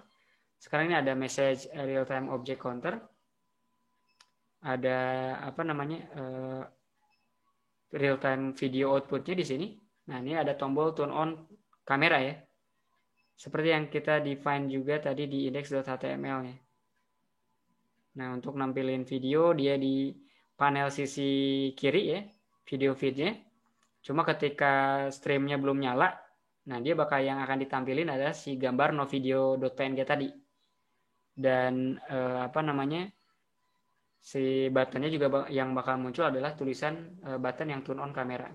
Sekarang ini ada message real time object counter. Ada apa namanya? Real time video outputnya di sini. Nah, ini ada tombol turn on kamera ya. Seperti yang kita define juga tadi di index.html ya. Nah, untuk nampilin video dia di panel sisi kiri ya, video feednya. Cuma ketika streamnya belum nyala, nah dia bakal yang akan ditampilin adalah si gambar novideo.png tadi. Dan apa namanya, si buttonnya juga yang bakal muncul adalah tulisan button yang turn on kamera.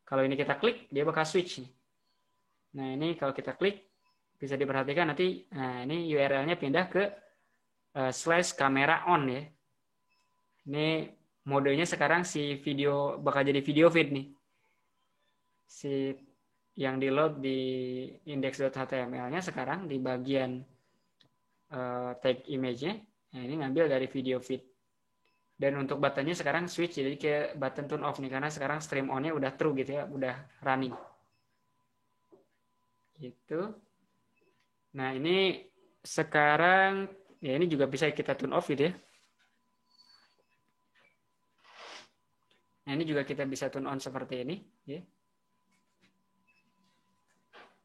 Kalau ini kita klik, dia bakal switch nih. Nah ini kalau kita klik, bisa diperhatikan nanti, nah ini URL-nya pindah ke /kamera on ya. Ini modenya sekarang si video bakal jadi video feed nih. Si yang di load di index.html-nya sekarang di bagian tag image-nya, nah ini ngambil dari video feed. Dan untuk buttonnya sekarang switch jadi ke button turn off nih, karena sekarang stream on-nya udah true gitu ya, udah running. Gitu. Nah ini sekarang ya ini juga bisa kita turn off gitu ya. Nah ini juga kita bisa turn on seperti ini ya.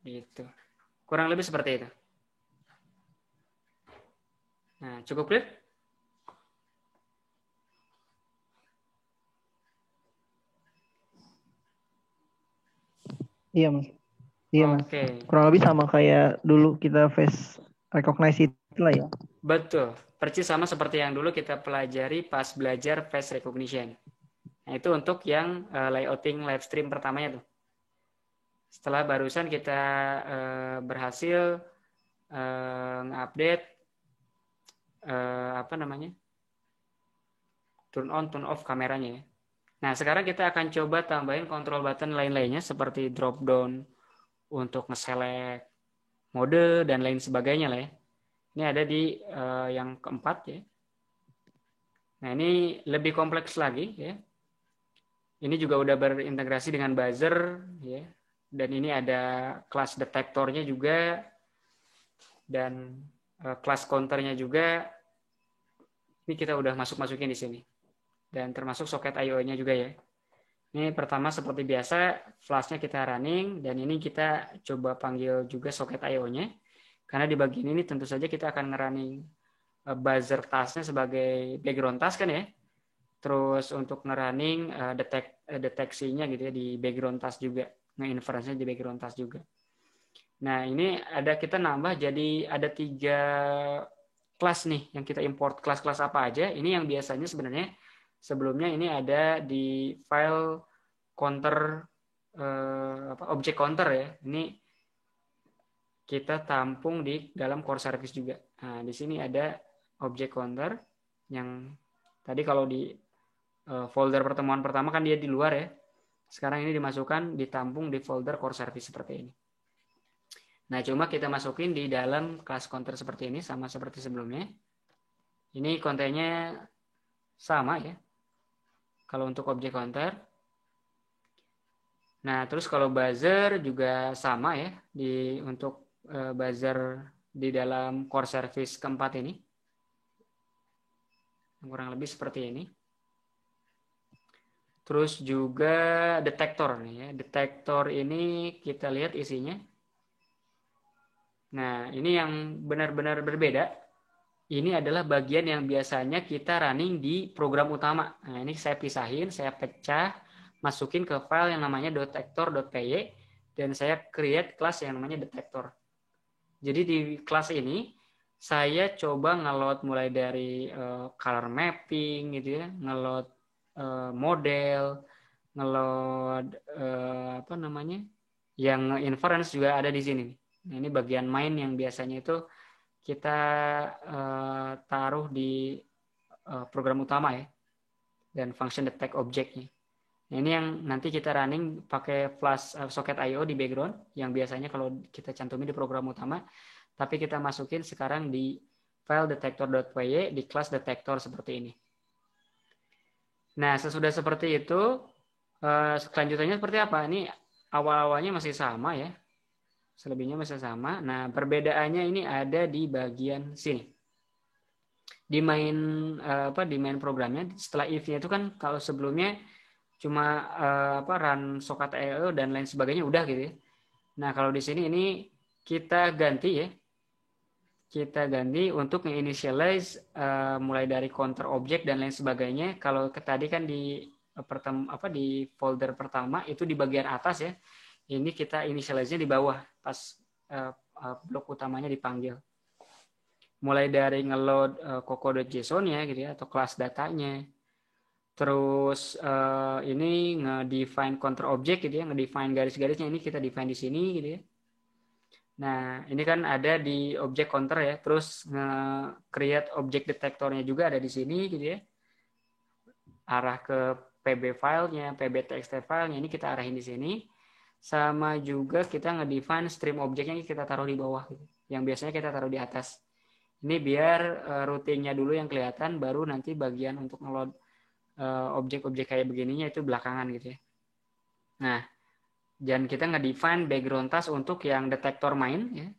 Gitu. Kurang lebih seperti itu. Nah, cukup clear? Iya mas. Iya mas. Oke. Kurang lebih sama kayak dulu kita face recognize itu lah ya. Betul. Persis sama seperti yang dulu kita pelajari pas belajar face recognition. Nah, itu untuk yang layouting live stream pertamanya tuh. Setelah barusan kita berhasil update apa namanya? Turn on, turn off kameranya ya. Nah, sekarang kita akan coba tambahin control button lain-lainnya seperti drop down untuk nge-select mode dan lain sebagainya lah ya. Ini ada di yang keempat ya. Nah, ini lebih kompleks lagi ya. Ini juga udah berintegrasi dengan buzzer ya. Dan ini ada kelas detektornya juga dan kelas counternya juga. Ini kita udah masukin di sini. Dan termasuk soket I/O-nya juga ya. Ini pertama seperti biasa flashnya kita running dan ini kita coba panggil juga soket I/O-nya. Karena di bagian ini tentu saja kita akan ngerunning buzzer tasknya sebagai background task kan ya. Terus untuk ngerunning deteksinya gitu ya di background task juga. Nge-inference-nya di background task juga. Nah ini ada kita nambah jadi ada 3 kelas nih yang kita import. Kelas-kelas apa aja? Ini yang biasanya sebenarnya sebelumnya ini ada di file counter object counter ya. Ini kita tampung di dalam core service juga. Nah, di sini ada object counter yang tadi kalau di folder pertemuan pertama kan dia di luar ya. Sekarang ini dimasukkan, ditampung di folder core service seperti ini. Nah, cuma kita masukin di dalam kelas counter seperti ini sama seperti sebelumnya. Ini kontennya sama ya. Kalau untuk object counter. Nah, terus kalau buzzer juga sama ya untuk buzzer di dalam core service keempat ini. Kurang lebih seperti ini. Terus juga detektor nih ya. Detektor ini kita lihat isinya. Nah, ini yang benar-benar berbeda. Ini adalah bagian yang biasanya kita running di program utama. Nah, ini saya pisahin, saya pecah, masukin ke file yang namanya detector.py dan saya create kelas yang namanya detector. Jadi di kelas ini saya coba ngeload mulai dari color mapping gitu ya, ngeload model, ngeload apa namanya, yang inference juga ada di sini. Nah, ini bagian main yang biasanya itu kita taruh di program utama ya, dan function detect object-nya. Nah, ini yang nanti kita running pakai flash socket I/O di background, yang biasanya kalau kita cantumin di program utama, tapi kita masukin sekarang di file detector.py di kelas detektor seperti ini. Nah, sesudah seperti itu, Kelanjutannya seperti apa? Ini awal-awalnya masih sama ya. Selebihnya masih sama. Nah, perbedaannya ini ada di bagian sini. Di main di main programnya setelah if-nya itu kan kalau sebelumnya cuma run socket IO dan lain sebagainya udah gitu ya. Nah, kalau di sini ini kita ganti ya. Kita ganti untuk nge-initialize mulai dari counter object dan lain sebagainya. Kalau tadi kan di di folder pertama itu di bagian atas ya. Ini kita initialize-nya di bawah pas blok utamanya dipanggil. Mulai dari ngeload coco.json ya gitu ya atau kelas datanya. Terus ini nge-define counter object gitu ya, nge-define garis-garisnya ini kita define di sini gitu ya. Nah, ini kan ada di object counter ya, terus nge-create object detektornya juga ada di sini gitu ya. Arah ke PB filenya, PB.txt filenya ini kita arahin di sini. Sama juga kita nge-define stream objeknya kita taruh di bawah gitu. Yang biasanya kita taruh di atas. Ini biar rutinnya dulu yang kelihatan, baru nanti bagian untuk nge-load objek-objek kayak begininya itu belakangan gitu ya. Nah, dan kita nge-define background task untuk yang detektor main ya.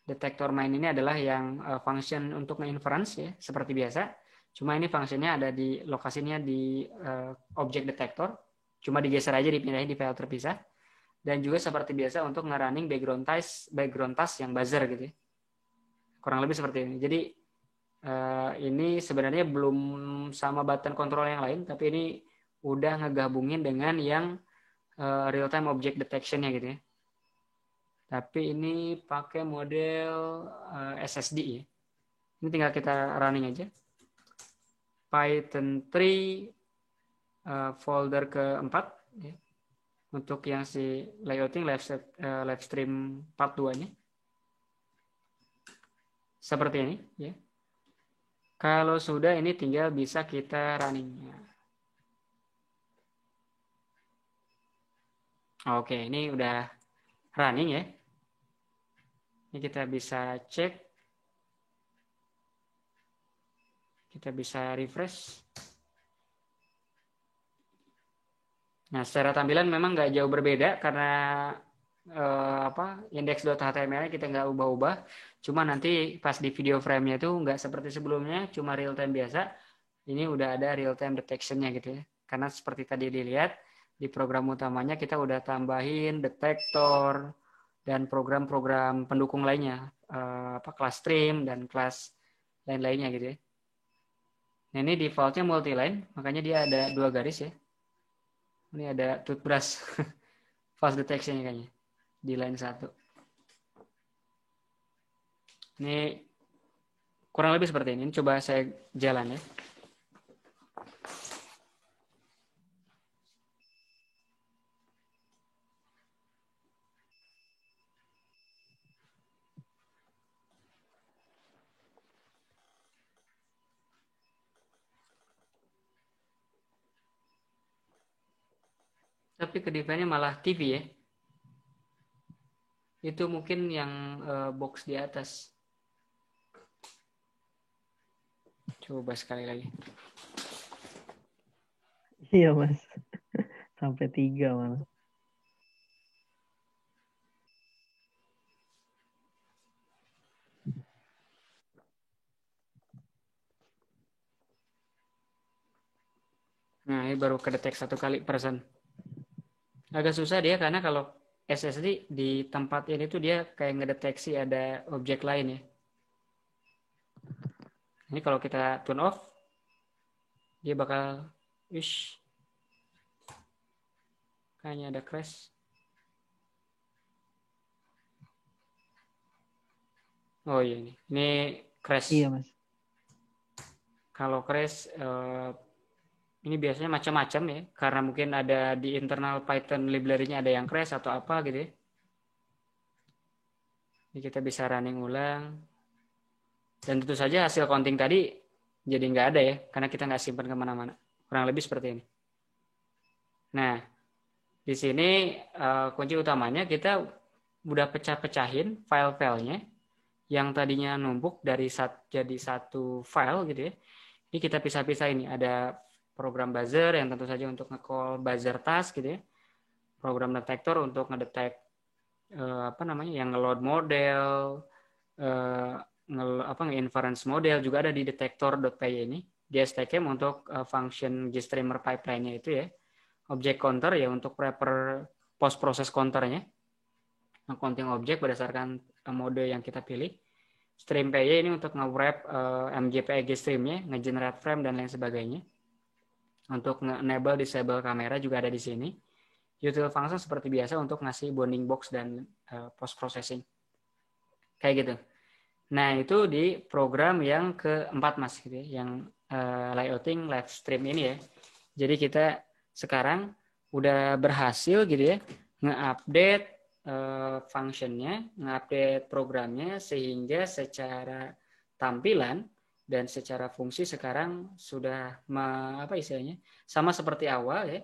Detektor main ini adalah yang function untuk nge-inference ya, seperti biasa. Cuma ini fungsinya ada di lokasinya di objek detektor. Cuma digeser aja, dipindahin di file terpisah. Dan juga seperti biasa untuk nge-running background task yang buzzer gitu ya. Kurang lebih seperti ini. Jadi ini sebenarnya belum sama button control yang lain, tapi ini udah ngegabungin dengan yang real time object detection-nya gitu ya. Tapi ini pakai model SSD ya. Ini tinggal kita running aja. Python 3 folder keempat ya. Untuk yang si layouting live stream part 2-nya. Seperti ini ya. Kalau sudah ini tinggal bisa kita running. Oke, ini udah running ya. Ini kita bisa cek. Kita bisa refresh. Nah, secara tampilan memang nggak jauh berbeda karena index.html kita nggak ubah-ubah. Cuma nanti pas di video frame-nya itu nggak seperti sebelumnya, cuma real time biasa. Ini udah ada real time detection-nya gitu ya. Karena seperti tadi dilihat di program utamanya kita udah tambahin detektor dan program-program pendukung lainnya, kelas stream dan kelas lain-lainnya gitu ya. Nah, ini defaultnya multi-line, makanya dia ada 2 garis ya. Ini ada toothbrush false detection-nya kayaknya di line 1. Ini kurang lebih seperti ini. Ini coba saya jalan ya. Tapi ke define-nya malah TV ya. Itu mungkin yang box di atas. Coba sekali lagi. Iya mas. Sampai 3 malah. Nah, ini baru kedetek 1 kali persen. Agak susah dia karena kalau SSD di tempat ini tuh dia kayak ngedeteksi ada objek lain ya. Ini kalau kita turn off, dia bakal kayaknya ada crash. Oh iya ini crash. Iya mas. Kalau crash ini biasanya macam-macam ya, karena mungkin ada di internal Python library-nya ada yang crash atau apa gitu ya. Ini kita bisa running ulang. Dan tentu saja hasil counting tadi jadi nggak ada ya, karena kita nggak simpan kemana-mana. Kurang lebih seperti ini. Nah, di sini kunci utamanya kita udah pecah-pecahin file-filenya yang tadinya numpuk jadi satu file gitu ya. Ini kita pisah-pisah ini. Ada program buzzer yang tentu saja untuk nge-call buzzer task gitu ya. Program detektor untuk ngedetek yang nge-load model, nge-inference model juga ada di detektor.py ini. Di STCM untuk function GStreamer pipeline-nya itu ya. Object counter ya untuk wrapper post process counternya. Counting objek berdasarkan mode yang kita pilih. Stream PY ini untuk nge-wrap MGPEG streamnya, nge-generate frame dan lain sebagainya. Untuk nge-enable disable kamera juga ada di sini. Util function seperti biasa untuk ngasih bounding box dan post processing. Kayak gitu. Nah, itu di program yang keempat Mas gitu ya, yang layouting live stream ini ya. Jadi kita sekarang udah berhasil gitu ya nge-update functionnya, nge-update programnya sehingga secara tampilan dan secara fungsi sekarang sudah sama seperti awal ya,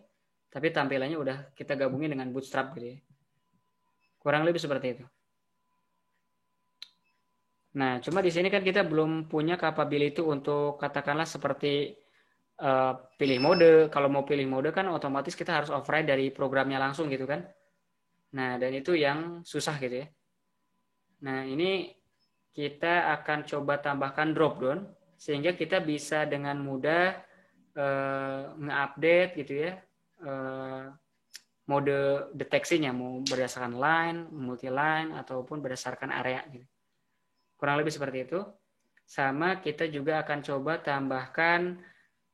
tapi tampilannya udah kita gabungin dengan Bootstrap gitu ya. Kurang lebih seperti itu. Nah, cuma di sini kan kita belum punya capability untuk katakanlah seperti pilih mode. Kalau mau pilih mode kan otomatis kita harus override dari programnya langsung gitu kan. Nah, dan itu yang susah gitu ya. Nah, ini kita akan coba tambahkan drop down sehingga kita bisa dengan mudah nge-update gitu ya mode deteksinya, mau berdasarkan line, multi line ataupun berdasarkan area gitu. Kurang lebih seperti itu. Sama kita juga akan coba tambahkan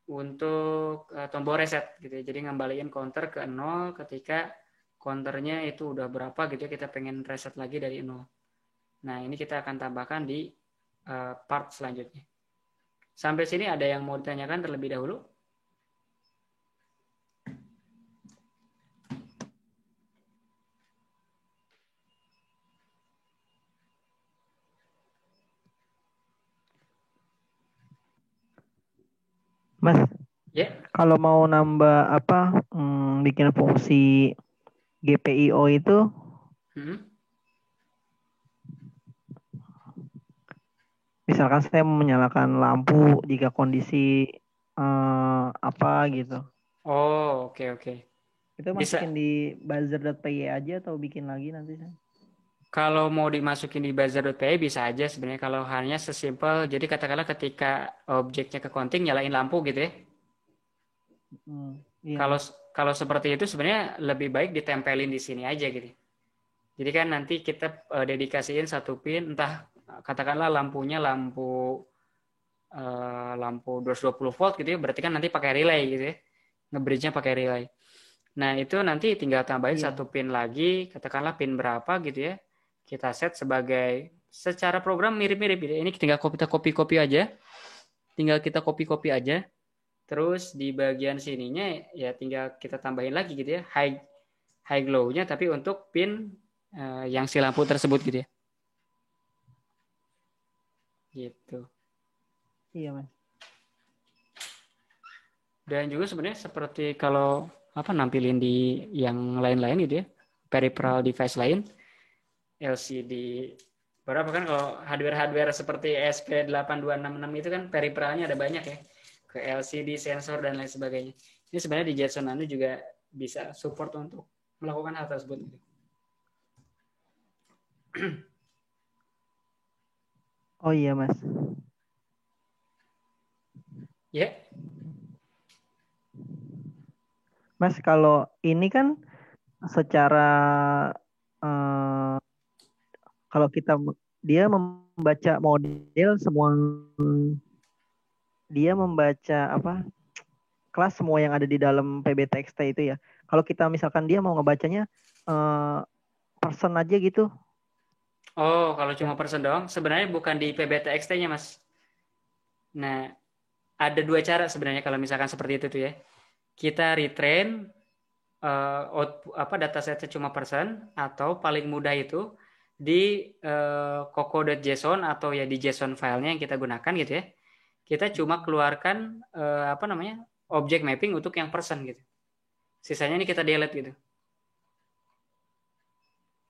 untuk tombol reset gitu ya. Jadi ngembaliin counter ke 0 ketika counternya itu udah berapa gitu ya, kita pengen reset lagi dari 0. Nah, ini kita akan tambahkan di part selanjutnya. Sampai sini ada yang mau ditanyakan terlebih dahulu? Mas, Ya. kalau mau nambah bikin fungsi GPIO itu, misalkan saya menyalakan lampu jika kondisi apa gitu. Oh, oke. Itu Bisa. masukin di buzzer.py aja atau bikin lagi nanti? Kalau mau dimasukin di buzzer.py bisa aja sebenarnya kalau hanya sesimpel. Jadi katakanlah ketika objeknya ke counting nyalain lampu gitu ya. Iya, Kalau Mas. kalau seperti itu sebenarnya lebih baik ditempelin di sini aja gitu. Jadi kan nanti kita dedikasiin satu pin, entah katakanlah lampunya lampu 220 volt gitu ya, berarti kan nanti pakai relay gitu ya, nge-bridge-nya pakai relay. Nah itu nanti tinggal tambahin Iya. satu pin lagi, katakanlah pin berapa gitu ya, kita set sebagai secara program mirip-mirip gitu. Ini tinggal kita copy-copy aja, terus di bagian sininya ya tinggal kita tambahin lagi gitu ya, high glow-nya tapi untuk pin yang si lampu tersebut gitu ya. Gitu. Iya, Mas. Dan juga sebenarnya seperti kalau nampilin di yang lain-lain gitu ya, peripheral device lain, LCD berapa kan kalau hardware seperti SP8266 itu kan peripheralnya ada banyak ya, ke LCD, sensor dan lain sebagainya. Ini sebenarnya di Jetson Nano juga bisa support untuk melakukan hal tersebut. Oh iya, Mas. Ya. Mas, kalau ini kan secara kalau dia membaca model semua, dia membaca kelas semua yang ada di dalam PBTXT itu ya. Kalau kita misalkan dia mau ngebacanya person aja gitu. Oh, kalau Ya. cuma person doang, sebenarnya bukan di PBTXT-nya, Mas. Nah, ada dua cara sebenarnya kalau misalkan seperti itu tuh ya. Kita retrain datasetnya cuma person, atau paling mudah itu di coco.json atau ya di JSON filenya yang kita gunakan gitu ya. Kita cuma keluarkan objek mapping untuk yang person gitu. Sisanya ini kita delete gitu.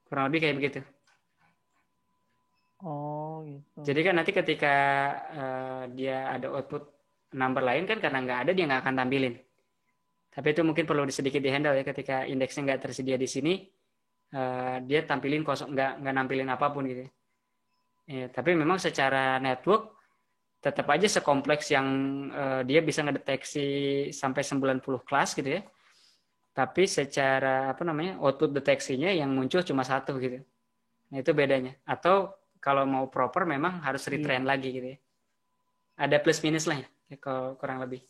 Kurang lebih kayak begitu. Oh gitu. Jadi kan nanti ketika dia ada output number lain kan karena nggak ada dia nggak akan tampilin. Tapi itu mungkin perlu sedikit di-handle ya ketika indeksnya nggak tersedia di sini, dia tampilin kosong, nggak nampilin apapun gitu. Ya, tapi memang secara network tetap aja sekompleks yang dia bisa ngedeteksi sampai 90 kelas gitu ya. Tapi secara output deteksinya yang muncul cuma satu gitu. Nah itu bedanya. Atau kalau mau proper memang harus retrain lagi gitu ya. Ada plus minus lah ya kalau kurang lebih.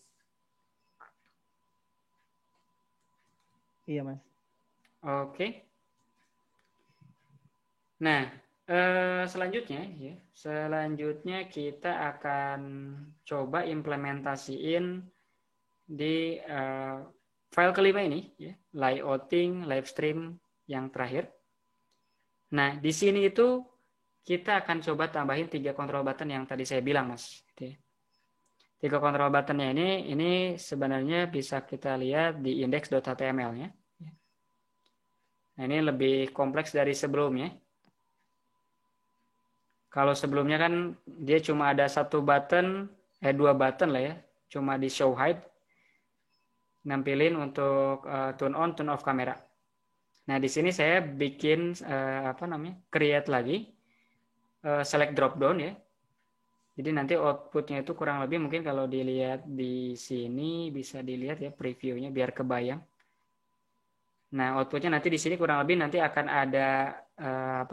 Iya Mas. Oke. Nah, selanjutnya kita akan coba implementasiin di file kelima ini, ya, layouting, live stream yang terakhir. Nah, di sini itu kita akan coba tambahin 3 control button yang tadi saya bilang, Mas. 3 control buttonnya ini sebenarnya bisa kita lihat di index.html-nya. Nah, ini lebih kompleks dari sebelumnya. Kalau sebelumnya kan dia cuma ada 2 button lah ya, cuma di show height, nampilin untuk turn on, turn off kamera. Nah di sini saya bikin create lagi select drop down ya. Jadi nanti outputnya itu kurang lebih mungkin kalau dilihat di sini bisa dilihat ya previewnya biar kebayang. Nah outputnya nanti di sini kurang lebih nanti akan ada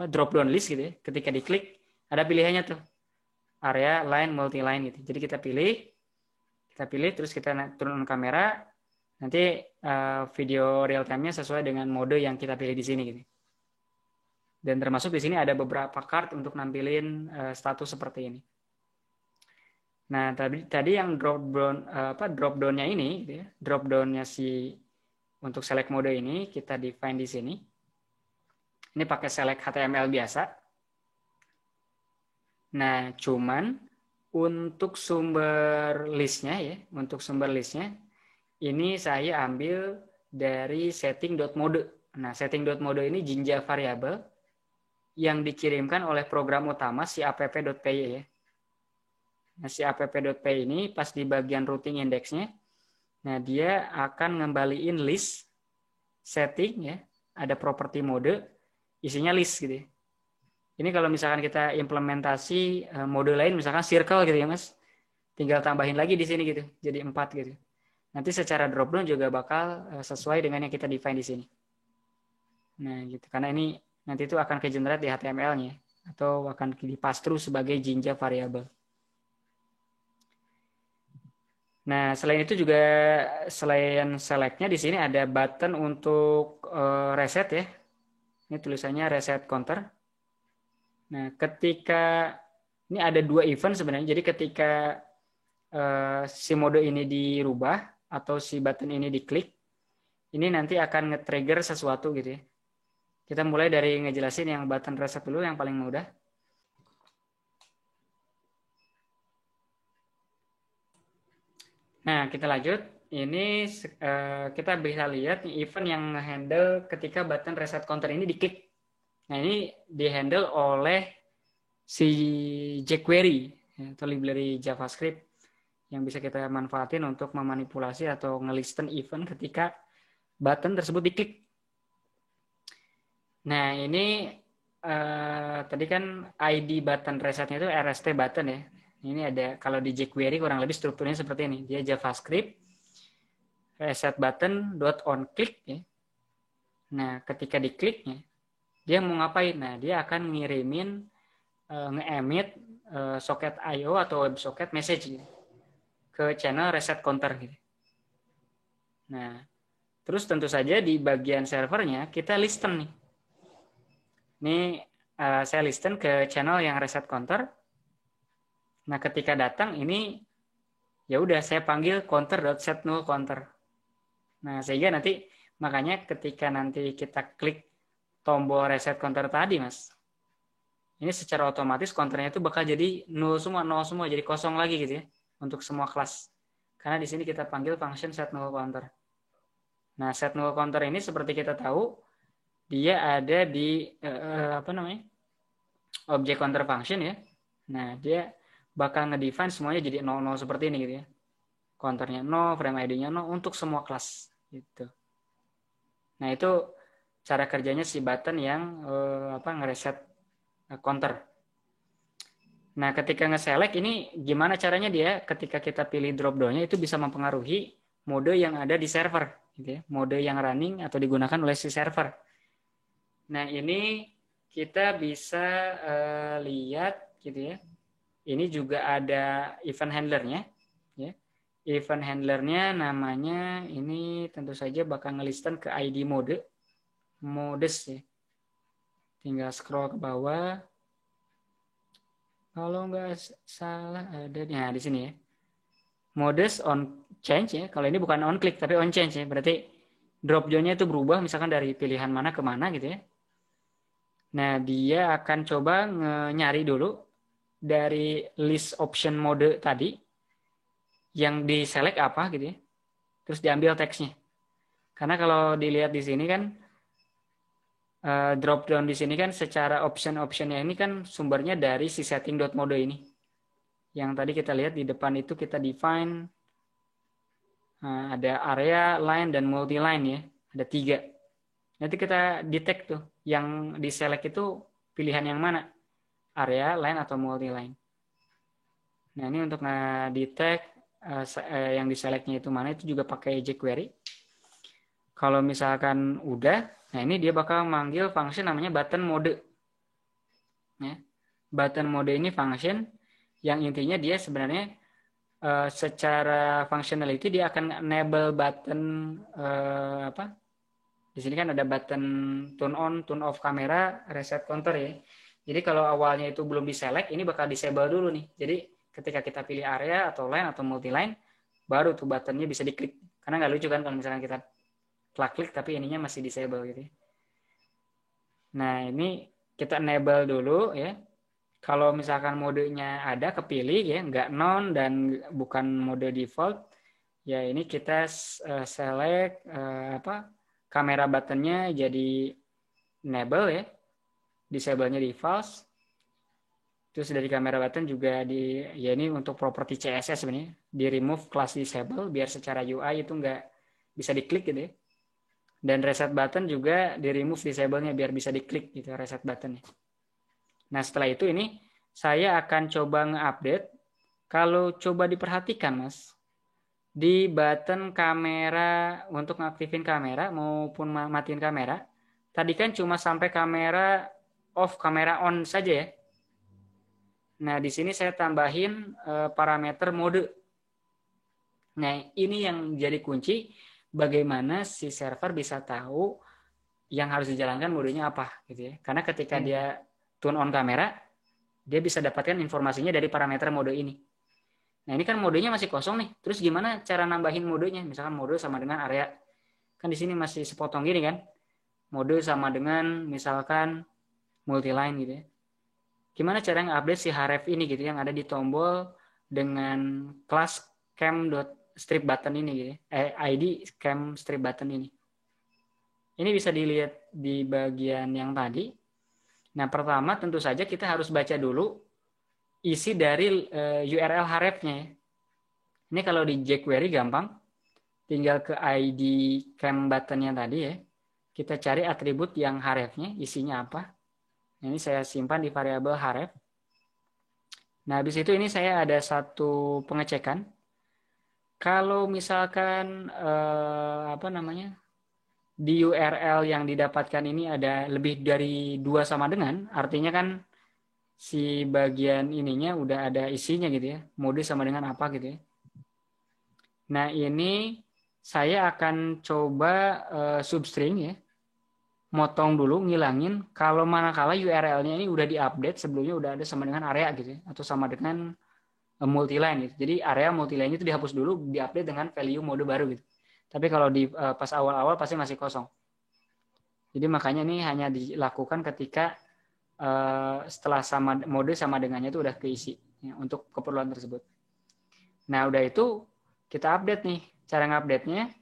drop down list gitu ya. Ketika diklik ada pilihannya tuh area line multi line gitu. Jadi kita pilih terus kita turun kamera, nanti video real time-nya sesuai dengan mode yang kita pilih di sini gitu. Dan termasuk di sini ada beberapa card untuk nampilin status seperti ini. Nah, tadi yang drop down-nya ini gitu ya. Drop down-nya untuk select mode ini kita define di sini. Ini pakai select HTML biasa. Nah, cuman untuk sumber listnya ya, ini saya ambil dari setting.mode. Nah, setting.mode ini Jinja variable yang dikirimkan oleh program utama si app.py ya. Nah, si app.py ini pas di bagian routing indexnya, nah dia akan ngembaliin list setting ya, ada property mode, isinya list gitu ya. Ini kalau misalkan kita implementasi mode lain, misalkan circle gitu ya Mas, tinggal tambahin lagi di sini gitu, jadi 4 gitu. Nanti secara dropdown juga bakal sesuai dengan yang kita define di sini. Nah gitu, karena ini nanti itu akan ke-generate di HTML-nya atau akan di-pass through sebagai Jinja variable. Nah, selain itu juga selain select-nya di sini ada button untuk reset ya. Ini tulisannya reset counter. Nah, ketika ini ada 2 event sebenarnya. Jadi ketika si mode ini dirubah atau si button ini diklik, ini nanti akan nge-trigger sesuatu gitu ya. Kita mulai dari ngejelasin yang button reset dulu yang paling mudah. Nah, kita lanjut. Ini kita bisa lihat event yang handle ketika button reset counter ini diklik. Nah, ini di-handle oleh si jQuery atau library JavaScript yang bisa kita manfaatin untuk memanipulasi atau ngelisten event ketika button tersebut diklik. Nah, ini tadi kan ID button resetnya itu RST button ya. Ini ada kalau di jQuery kurang lebih strukturnya seperti ini. Dia JavaScript reset button dot on click ya. Nah, ketika dikliknya dia mau ngapain? Nah, dia akan ngirimin nge-emit socket IO atau WebSocket message gitu, ke channel reset counter gitu. Nah, terus tentu saja di bagian servernya kita listen nih. Ini saya listen ke channel yang reset counter. Nah, ketika datang ini ya udah saya panggil counter.setNullCounter. Nah, sehingga nanti makanya ketika nanti kita klik tombol reset counter tadi, Mas. Ini secara otomatis counternya itu bakal jadi nol semua, jadi kosong lagi gitu ya untuk semua kelas. Karena di sini kita panggil function setNullCounter. Nah, setNullCounter ini seperti kita tahu dia ada di object counter function ya. Nah, dia bakal ngedefine semuanya jadi 00 seperti ini gitu ya. counternya 0, frame ID-nya 0 untuk semua kelas gitu. Nah, itu cara kerjanya si button yang ngereset counter. Nah, ketika nge-select ini gimana caranya dia ketika kita pilih drop down-nya itu bisa mempengaruhi mode yang ada di server gitu ya. Mode yang running atau digunakan oleh si server. Nah, ini kita bisa lihat gitu ya. Ini juga ada event handler-nya ya. Event handler-nya namanya ini tentu saja bakal ngelistan ke ID modes ya. Tinggal scroll ke bawah. Kalau nggak salah ada di sini ya. Modes on change ya. Kalau ini bukan on click tapi on change ya. Berarti drop down-nya itu berubah misalkan dari pilihan mana ke mana gitu ya. Nah, dia akan coba nyari dulu dari list option mode tadi yang di select apa gitu ya. Terus diambil teksnya. Karena kalau dilihat di sini kan drop down di sini kan secara option-optionnya ini kan sumbernya dari si setting.mode ini. Yang tadi kita lihat di depan itu kita define ada area, line, dan multi-line ya. Ada 3. Nanti kita detect tuh yang di select itu pilihan yang mana. Area, line, atau multi-line. Nah, ini untuk detect yang di selectnya itu mana itu juga pakai jQuery. Kalau misalkan udah, nah ini dia bakal manggil function namanya button mode. Ya. Button mode ini function yang intinya dia sebenarnya secara functionality dia akan enable button di sini kan ada button turn on, turn off kamera, reset counter ya. Jadi kalau awalnya itu belum diselect, ini bakal disable dulu nih. Jadi ketika kita pilih area atau line atau multi line, baru tuh buttonnya bisa diklik. Karena nggak lucu kan kalau misalnya kita klik tapi ininya masih disable gitu ya. Nah, ini kita enable dulu ya. Kalau misalkan modenya ada kepilih ya, nggak non dan bukan mode default, ya ini kita select kamera buttonnya jadi enable ya, disable-nya di false. Terus dari kamera button juga ya ini untuk properti CSS sebenarnya, di remove class disable biar secara UI itu nggak bisa diklik gitu ya. Dan reset button juga di remove disable-nya biar bisa diklik gitu reset buttonnya. Nah, setelah itu ini saya akan coba nge-update. Kalau coba diperhatikan, Mas, di button kamera untuk ngaktifin kamera maupun matiin kamera, tadi kan cuma sampai kamera off, kamera on saja ya. Nah, di sini saya tambahin parameter mode. Nah, ini yang jadi kunci bagaimana si server bisa tahu yang harus dijalankan modenya apa gitu ya. Karena ketika dia turn on kamera, dia bisa dapatkan informasinya dari parameter mode ini. Nah, ini kan modenya masih kosong nih. Terus gimana cara nambahin modenya? Misalkan mode sama dengan area. Kan di sini masih sepotong gini kan. Mode sama dengan misalkan multi-line gitu ya. Gimana cara nge-update si href ini gitu yang ada di tombol dengan kelas cam.strip button ini gitu ya. ID cam strip button ini. Ini bisa dilihat di bagian yang tadi. Nah, pertama tentu saja kita harus baca dulu isi dari URL href-nya ya. Ini kalau di jQuery gampang. Tinggal ke ID cam button-nya tadi ya. Kita cari atribut yang href-nya, isinya apa. Nah, ini saya simpan di variabel href. Nah, habis itu ini saya ada satu pengecekan. Kalau misalkan di URL yang didapatkan ini ada lebih dari 2 sama dengan, artinya kan si bagian ininya udah ada isinya gitu ya. Mode sama dengan apa gitu ya. Nah, ini saya akan coba substring ya. Motong dulu, ngilangin. Kalau manakala URL-nya ini udah diupdate, sebelumnya udah ada sama dengan area gitu ya. Atau sama dengan multi-line gitu. Jadi area multi-line itu dihapus dulu, diupdate dengan value mode baru gitu. Tapi kalau di pas awal-awal pasti masih kosong. Jadi makanya ini hanya dilakukan ketika setelah sama mode sama dengannya itu udah keisi ya, untuk keperluan tersebut. Nah, udah itu kita update nih. Cara ngupdate-nya,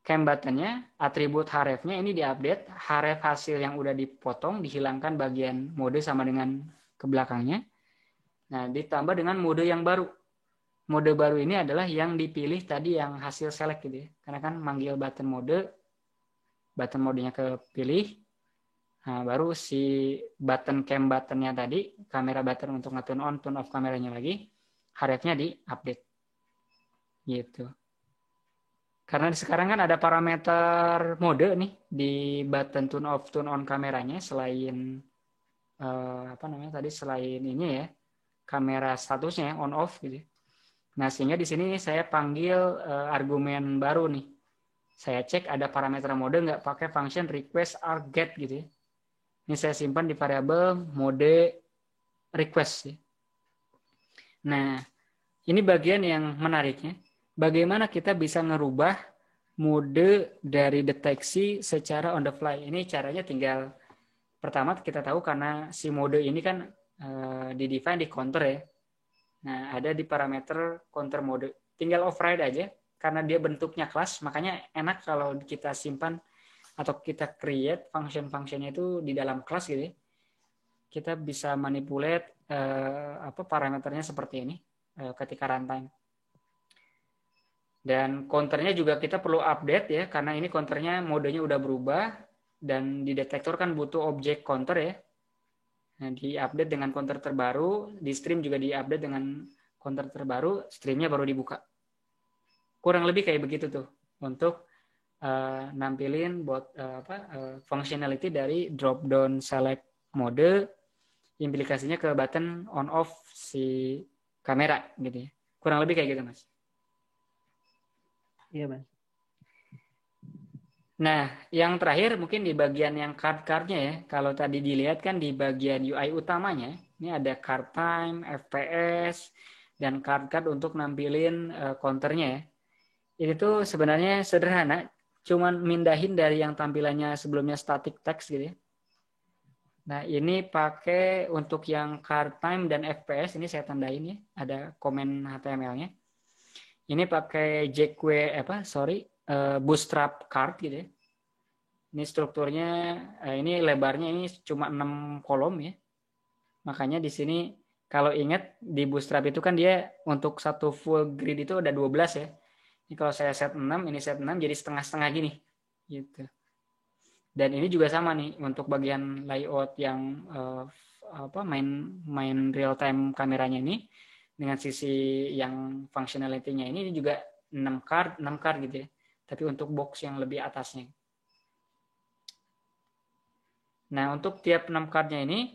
cam button-nya, atribut href-nya ini diupdate. Href hasil yang udah dipotong dihilangkan bagian mode sama dengan ke belakangnya. Nah, ditambah dengan mode yang baru. mode baru ini adalah yang dipilih tadi yang hasil select gitu ya. Karena kan manggil button modenya kepilih. Nah, baru si button cam buttonnya tadi, kamera button untuk nge-turn on, turn off kameranya lagi, harapnya di-update. Gitu. Karena sekarang kan ada parameter mode nih di button turn off, turn on kameranya selain selain ini ya, kamera statusnya on off gitu. Nah, sehingga di sini saya panggil argumen baru nih. Saya cek ada parameter mode nggak pakai function request or get gitu ya. Ini saya simpan di variabel mode request ya. Nah, ini bagian yang menariknya. Bagaimana kita bisa ngerubah mode dari deteksi secara on the fly. Ini caranya tinggal pertama kita tahu karena si mode ini kan di-define di counter ya. Nah, ada di parameter counter mode. Tinggal override aja karena dia bentuknya kelas, makanya enak kalau kita simpan atau kita create function-functionnya itu di dalam kelas gitu ya. Kita bisa manipulate parameternya seperti ini ketika runtime. Dan counternya juga kita perlu update ya, karena ini counternya modenya udah berubah dan di detektor kan butuh objek counter ya. Nah, di-update dengan counter terbaru, di stream juga di-update dengan counter terbaru, streamnya baru dibuka. Kurang lebih kayak begitu tuh untuk nampilin functionality dari drop down select mode, implikasinya ke button on off si kamera gitu ya. Kurang lebih kayak gitu, Mas. Iya, Mas. Nah, yang terakhir mungkin di bagian yang card-cardnya ya. Kalau tadi dilihat kan di bagian UI utamanya, ini ada card time, FPS, dan card-card untuk nampilin counternya ya. Ini tuh sebenarnya sederhana, cuman mindahin dari yang tampilannya sebelumnya static text gitu ya. Nah, ini pakai untuk yang card time dan FPS, ini saya tandain ya, ada komen HTML-nya. Ini pakai bootstrap card gitu ya. Ini strukturnya, ini lebarnya ini cuma 6 kolom ya. Makanya di sini kalau ingat di bootstrap itu kan dia untuk satu full grid itu ada 12 ya. Ini kalau saya set 6, ini set 6 jadi setengah-setengah gini. Gitu. Dan ini juga sama nih untuk bagian layout yang main real time kameranya ini dengan sisi yang functionality-nya ini juga 6 card gitu ya. Tapi untuk box yang lebih atasnya. Nah, untuk tiap 6 card-nya ini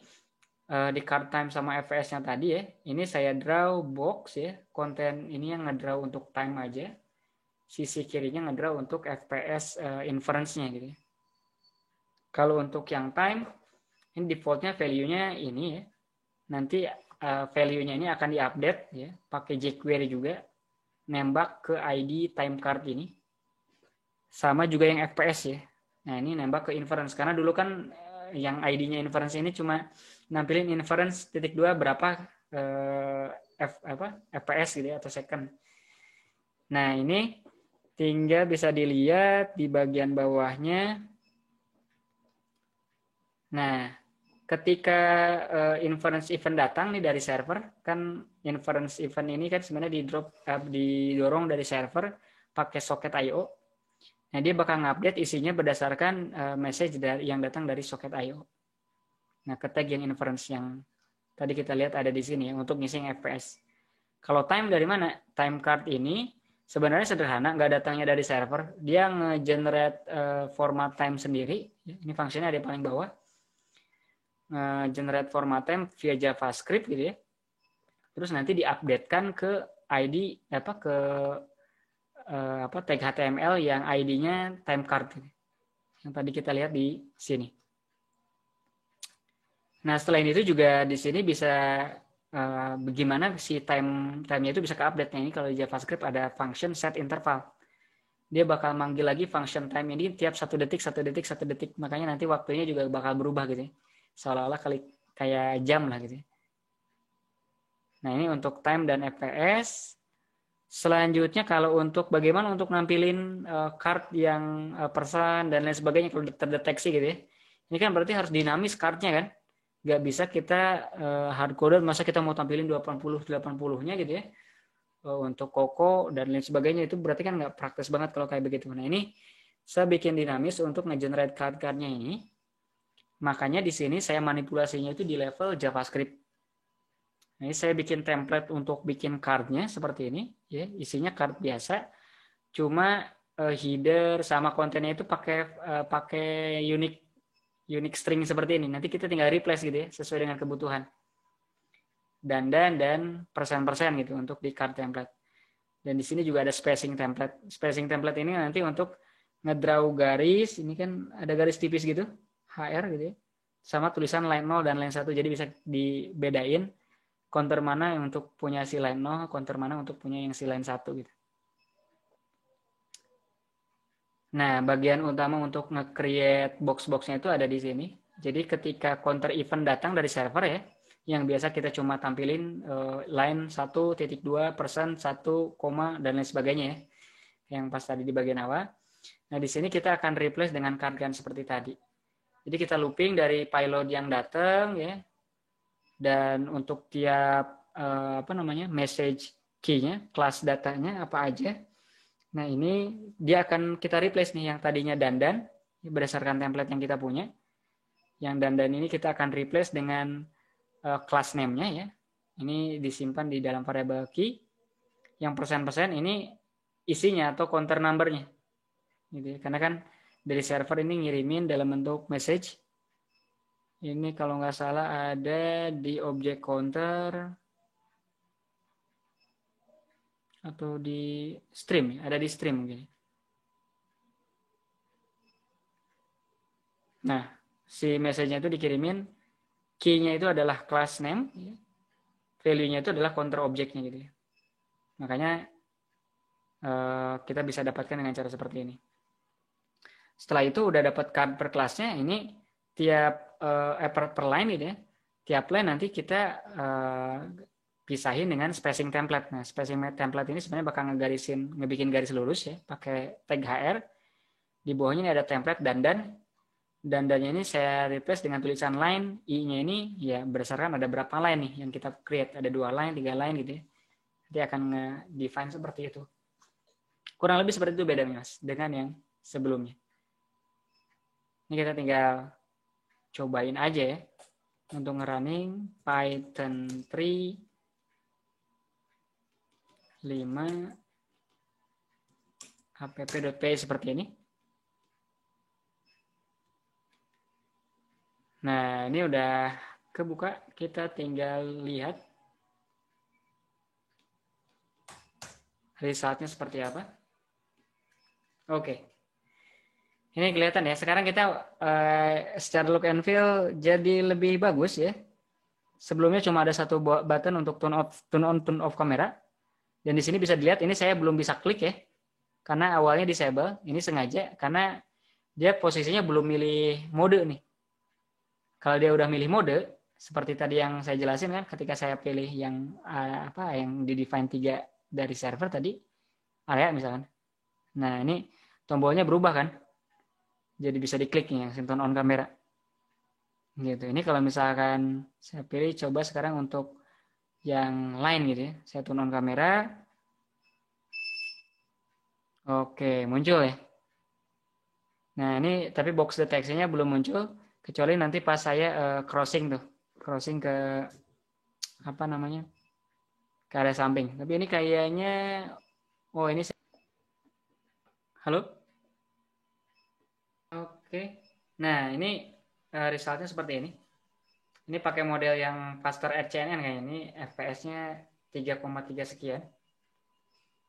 di card time sama FPS-nya tadi ya, ini saya draw box ya, konten ini yang ngedraw untuk time aja. Sisi kirinya ngedraw untuk FPS inference-nya gitu ya. Kalau untuk yang time, ini default-nya value-nya ini ya. Nanti value-nya ini akan diupdate ya, pakai jQuery juga, nembak ke ID time card ini. Sama juga yang FPS ya. Nah, ini nembak ke inference karena dulu kan yang ID-nya inference ini cuma nampilin inference .2 berapa FPS gitu ya, atau second. Nah, ini tinggal bisa dilihat di bagian bawahnya. Nah, ketika inference event datang nih dari server, kan inference event ini kan sebenarnya didorong dari server pakai socket I/O. Nah, dia bakal ngupdate isinya berdasarkan message yang datang dari socket I/O. Nah, ke tag yang inference yang tadi kita lihat ada di sini ya, untuk ngisi FPS. Kalau time dari mana? Time card ini sebenarnya sederhana, nggak datangnya dari server. Dia nge-generate format time sendiri. Ini fungsinya ada di paling bawah. Generate format time via JavaScript gitu ya. Terus nanti diupdatekan ke ID tag HTML yang ID-nya time card yang tadi kita lihat di sini. Nah, selain itu juga di sini bisa bagaimana si time-nya itu bisa ke-update. Nah, ini kalau di JavaScript ada function set interval. Dia bakal manggil lagi function time ini tiap 1 detik, 1 detik, 1 detik. Makanya nanti waktunya juga bakal berubah gitu ya. Seolah-olah kayak jam lah gitu ya. Nah, ini untuk time dan FPS. Selanjutnya kalau untuk bagaimana untuk nampilin card yang persen dan lain sebagainya kalau terdeteksi gitu ya. Ini kan berarti harus dinamis cardnya kan. Nggak bisa kita hardcoded, masa kita mau tampilin 80-80-nya gitu ya. untuk Koko dan lain sebagainya, itu berarti kan nggak praktis banget kalau kayak begitu. Nah ini saya bikin dinamis untuk nge-generate card-cardnya ini. Makanya di sini saya manipulasinya itu di level JavaScript. Nah, ini saya bikin template untuk bikin cardnya seperti ini, ya, isinya card biasa, cuma header sama kontennya itu pakai unique string seperti ini. Nanti kita tinggal replace gitu ya, sesuai dengan kebutuhan. Dan persen-persen gitu untuk di card template. Dan di sini juga ada spacing template. Spacing template ini nanti untuk ngedraw garis, ini kan ada garis tipis gitu, HR gitu ya, sama tulisan line 0 dan line 1, jadi bisa dibedain counter mana yang untuk punya si line 0, counter mana untuk punya yang si line 1 gitu. Nah, bagian utama untuk nge-create box-boxnya itu ada di sini. Jadi ketika counter event datang dari server ya, yang biasa kita cuma tampilin line 1.2%, 1, dan lain sebagainya ya, yang pas tadi di bagian awal. Nah, di sini kita akan replace dengan card seperti tadi. Jadi kita looping dari payload yang datang ya, dan untuk tiap message key-nya, kelas datanya apa aja. Nah, ini dia akan kita replace nih yang tadinya dandan berdasarkan template yang kita punya. Yang dandan ini kita akan replace dengan class name-nya ya. Ini disimpan di dalam variable key. Yang persen-persen ini isinya atau counter number-nya. Gitu ya. Karena kan dari server ini ngirimin dalam bentuk message. Ini kalau nggak salah ada di object counter atau di stream, ada di stream mungkin. Nah, si message-nya itu dikirimin, key-nya itu adalah class name, value-nya itu adalah counter object-nya gitu ya. Makanya kita bisa dapatkan dengan cara seperti ini. Setelah itu udah dapat card per kelasnya, ini tiap per line gitu ya. Tiap line nanti kita pisahin dengan spacing template. Nah, spacing template ini sebenarnya bakal ngebikin garis lurus ya, pakai tag HR. Di bawahnya ini ada template dandannya ini saya replace dengan tulisan line, i-nya ini ya berdasarkan ada berapa line nih yang kita create, ada 2 line, 3 line gitu ya. Nanti akan nge-define seperti itu. Kurang lebih seperti itu bedanya Mas dengan yang sebelumnya. Ini kita tinggal cobain aja ya untuk ngerunning Python 3 5 app.py seperti ini. Nah, ini udah kebuka, kita tinggal lihat resultnya seperti apa. Oke. Ini kelihatan ya, sekarang kita secara look and feel jadi lebih bagus ya. Sebelumnya cuma ada satu button untuk turn on, turn off kamera. Dan di sini bisa dilihat, ini saya belum bisa klik ya. Karena awalnya disable, ini sengaja. Karena dia posisinya belum milih mode nih. Kalau dia udah milih mode, seperti tadi yang saya jelasin kan, ketika saya pilih yang yang di define 3 dari server tadi, area misalkan. Nah, ini tombolnya berubah kan. Jadi bisa diklik nih yang turn on kamera. Gitu. Ini kalau misalkan saya pilih coba sekarang untuk yang lain gitu ya. Saya turn on kamera. Oke, muncul ya. Nah, ini tapi box deteksinya belum muncul kecuali nanti pas saya crossing tuh. Crossing ke apa namanya? Ke area samping. Tapi ini kayaknya ini halo? Oke. Nah, ini resultnya seperti ini. Ini pakai model yang faster RCNN kayaknya. Ini FPS-nya 3,3 sekian.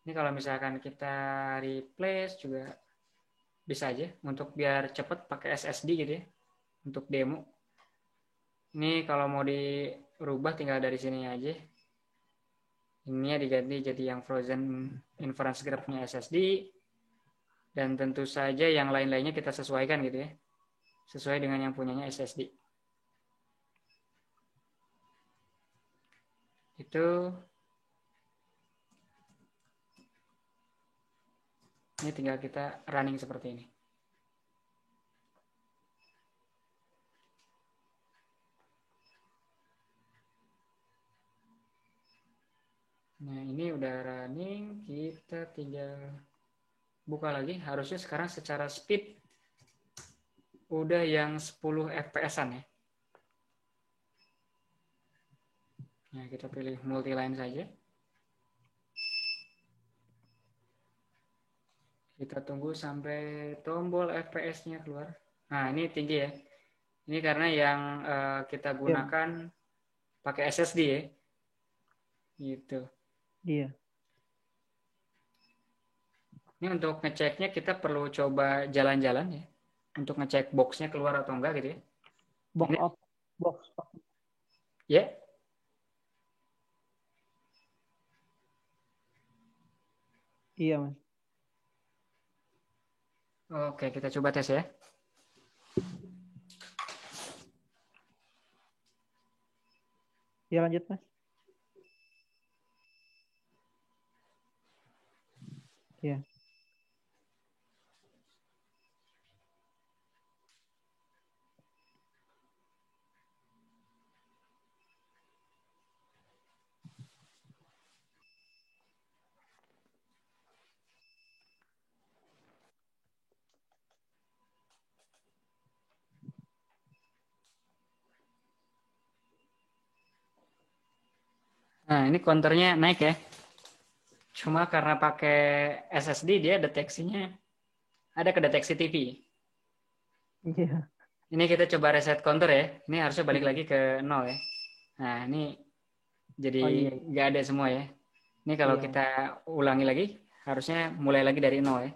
Ini kalau misalkan kita replace juga bisa aja untuk biar cepet pakai SSD gitu ya untuk demo. Ini kalau mau dirubah tinggal dari sini aja. Ini ya diganti jadi yang frozen inference graph-nya SSD, dan tentu saja yang lain-lainnya kita sesuaikan gitu ya, sesuai dengan yang punyanya SSD. Itu ini tinggal kita running seperti ini. Nah, ini udah running, kita tinggal buka lagi. Harusnya sekarang secara speed udah yang 10 fps-an ya. Nah, kita pilih multi-line saja. Kita tunggu sampai tombol FPS-nya keluar. Nah, ini tinggi ya. Ini karena yang kita Iya. gunakan pakai SSD ya. Gitu. Iya. Ini untuk ngeceknya kita perlu coba jalan-jalan ya. Untuk ngecek boxnya keluar atau enggak gitu ya. Box Ini of box. ya. Iya, Mas. Oke, kita coba tes ya. Ya lanjut, Mas. Iya. Nah, ini counternya naik ya. Cuma karena pakai SSD dia deteksinya ada kedeteksi TV. Iya. Ini kita coba reset counter ya. Ini harusnya balik Iya. lagi ke 0 ya. Nah, ini jadi Oh iya. nggak ada semua ya. Ini kalau Iya, kita Mas. ulangi lagi, harusnya mulai lagi dari 0 ya.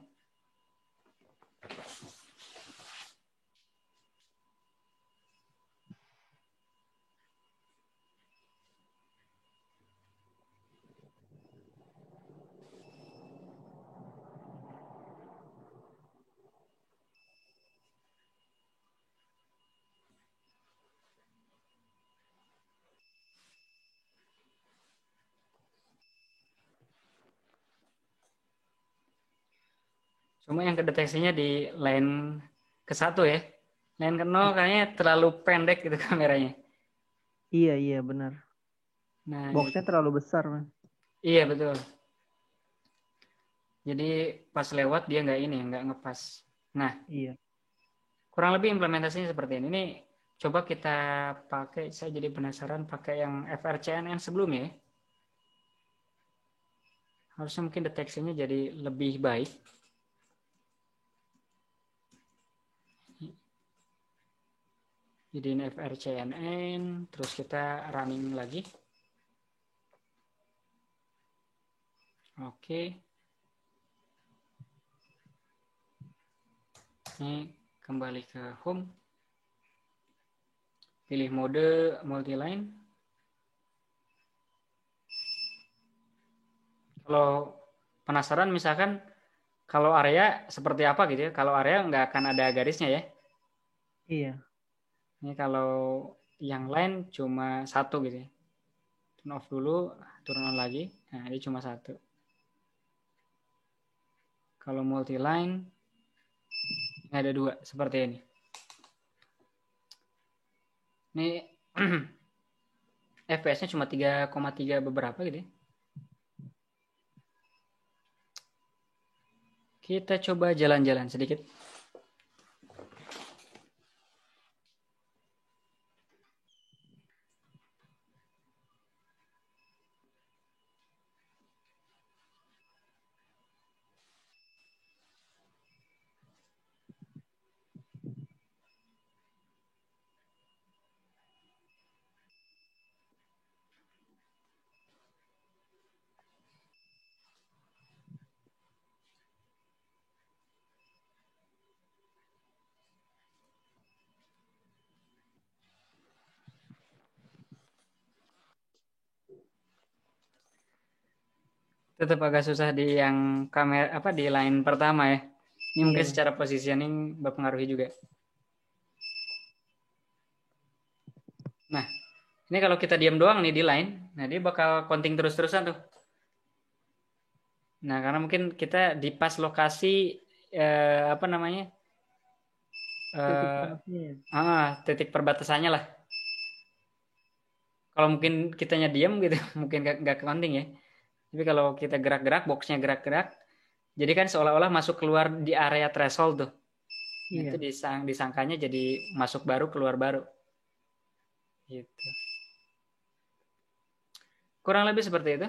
Cuma yang kedeteksinya di line ke-1 ya. Line ke-0 kayaknya terlalu pendek gitu kameranya. Iya, iya benar. Nah, Boxnya terlalu besar, Mas. iya betul. Jadi pas lewat dia nggak ini, nggak ngepas. Nah, Iya. kurang lebih implementasinya seperti ini. Ini coba kita pakai, saya jadi penasaran pakai yang FRCNN sebelumnya ya. Harusnya mungkin deteksinya jadi lebih baik. Jadi ini FRCNN, terus kita running lagi. Oke. Ini kembali ke home. Pilih mode multi-line. Kalau penasaran misalkan kalau area seperti apa gitu ya. Kalau area nggak akan ada garisnya ya. Iya. Ini kalau yang lain cuma satu gitu ya. Turn off dulu, turn on lagi. Nah, ini cuma satu. Kalau multi-line, ini ada dua, seperti ini. Ini FPS-nya cuma 3,3 beberapa gitu ya. Kita coba jalan-jalan sedikit. Tetap agak susah di yang kamera apa di line pertama ya. Ini Iya, mungkin Mas. secara positioning berpengaruh juga. Nah, ini kalau kita diam doang nih di line, nah dia bakal counting terus-terusan tuh. Nah, karena mungkin kita di pas lokasi apa namanya? Titik Eh, tengahnya ya. titik perbatasannya lah. Kalau mungkin kitanya diam gitu, mungkin nggak counting ya. Tapi kalau kita gerak-gerak, boxnya gerak-gerak, jadi kan seolah-olah masuk keluar di area threshold tuh. Nah, Iya. itu disangkanya jadi masuk baru, keluar baru. Gitu. Kurang lebih seperti itu.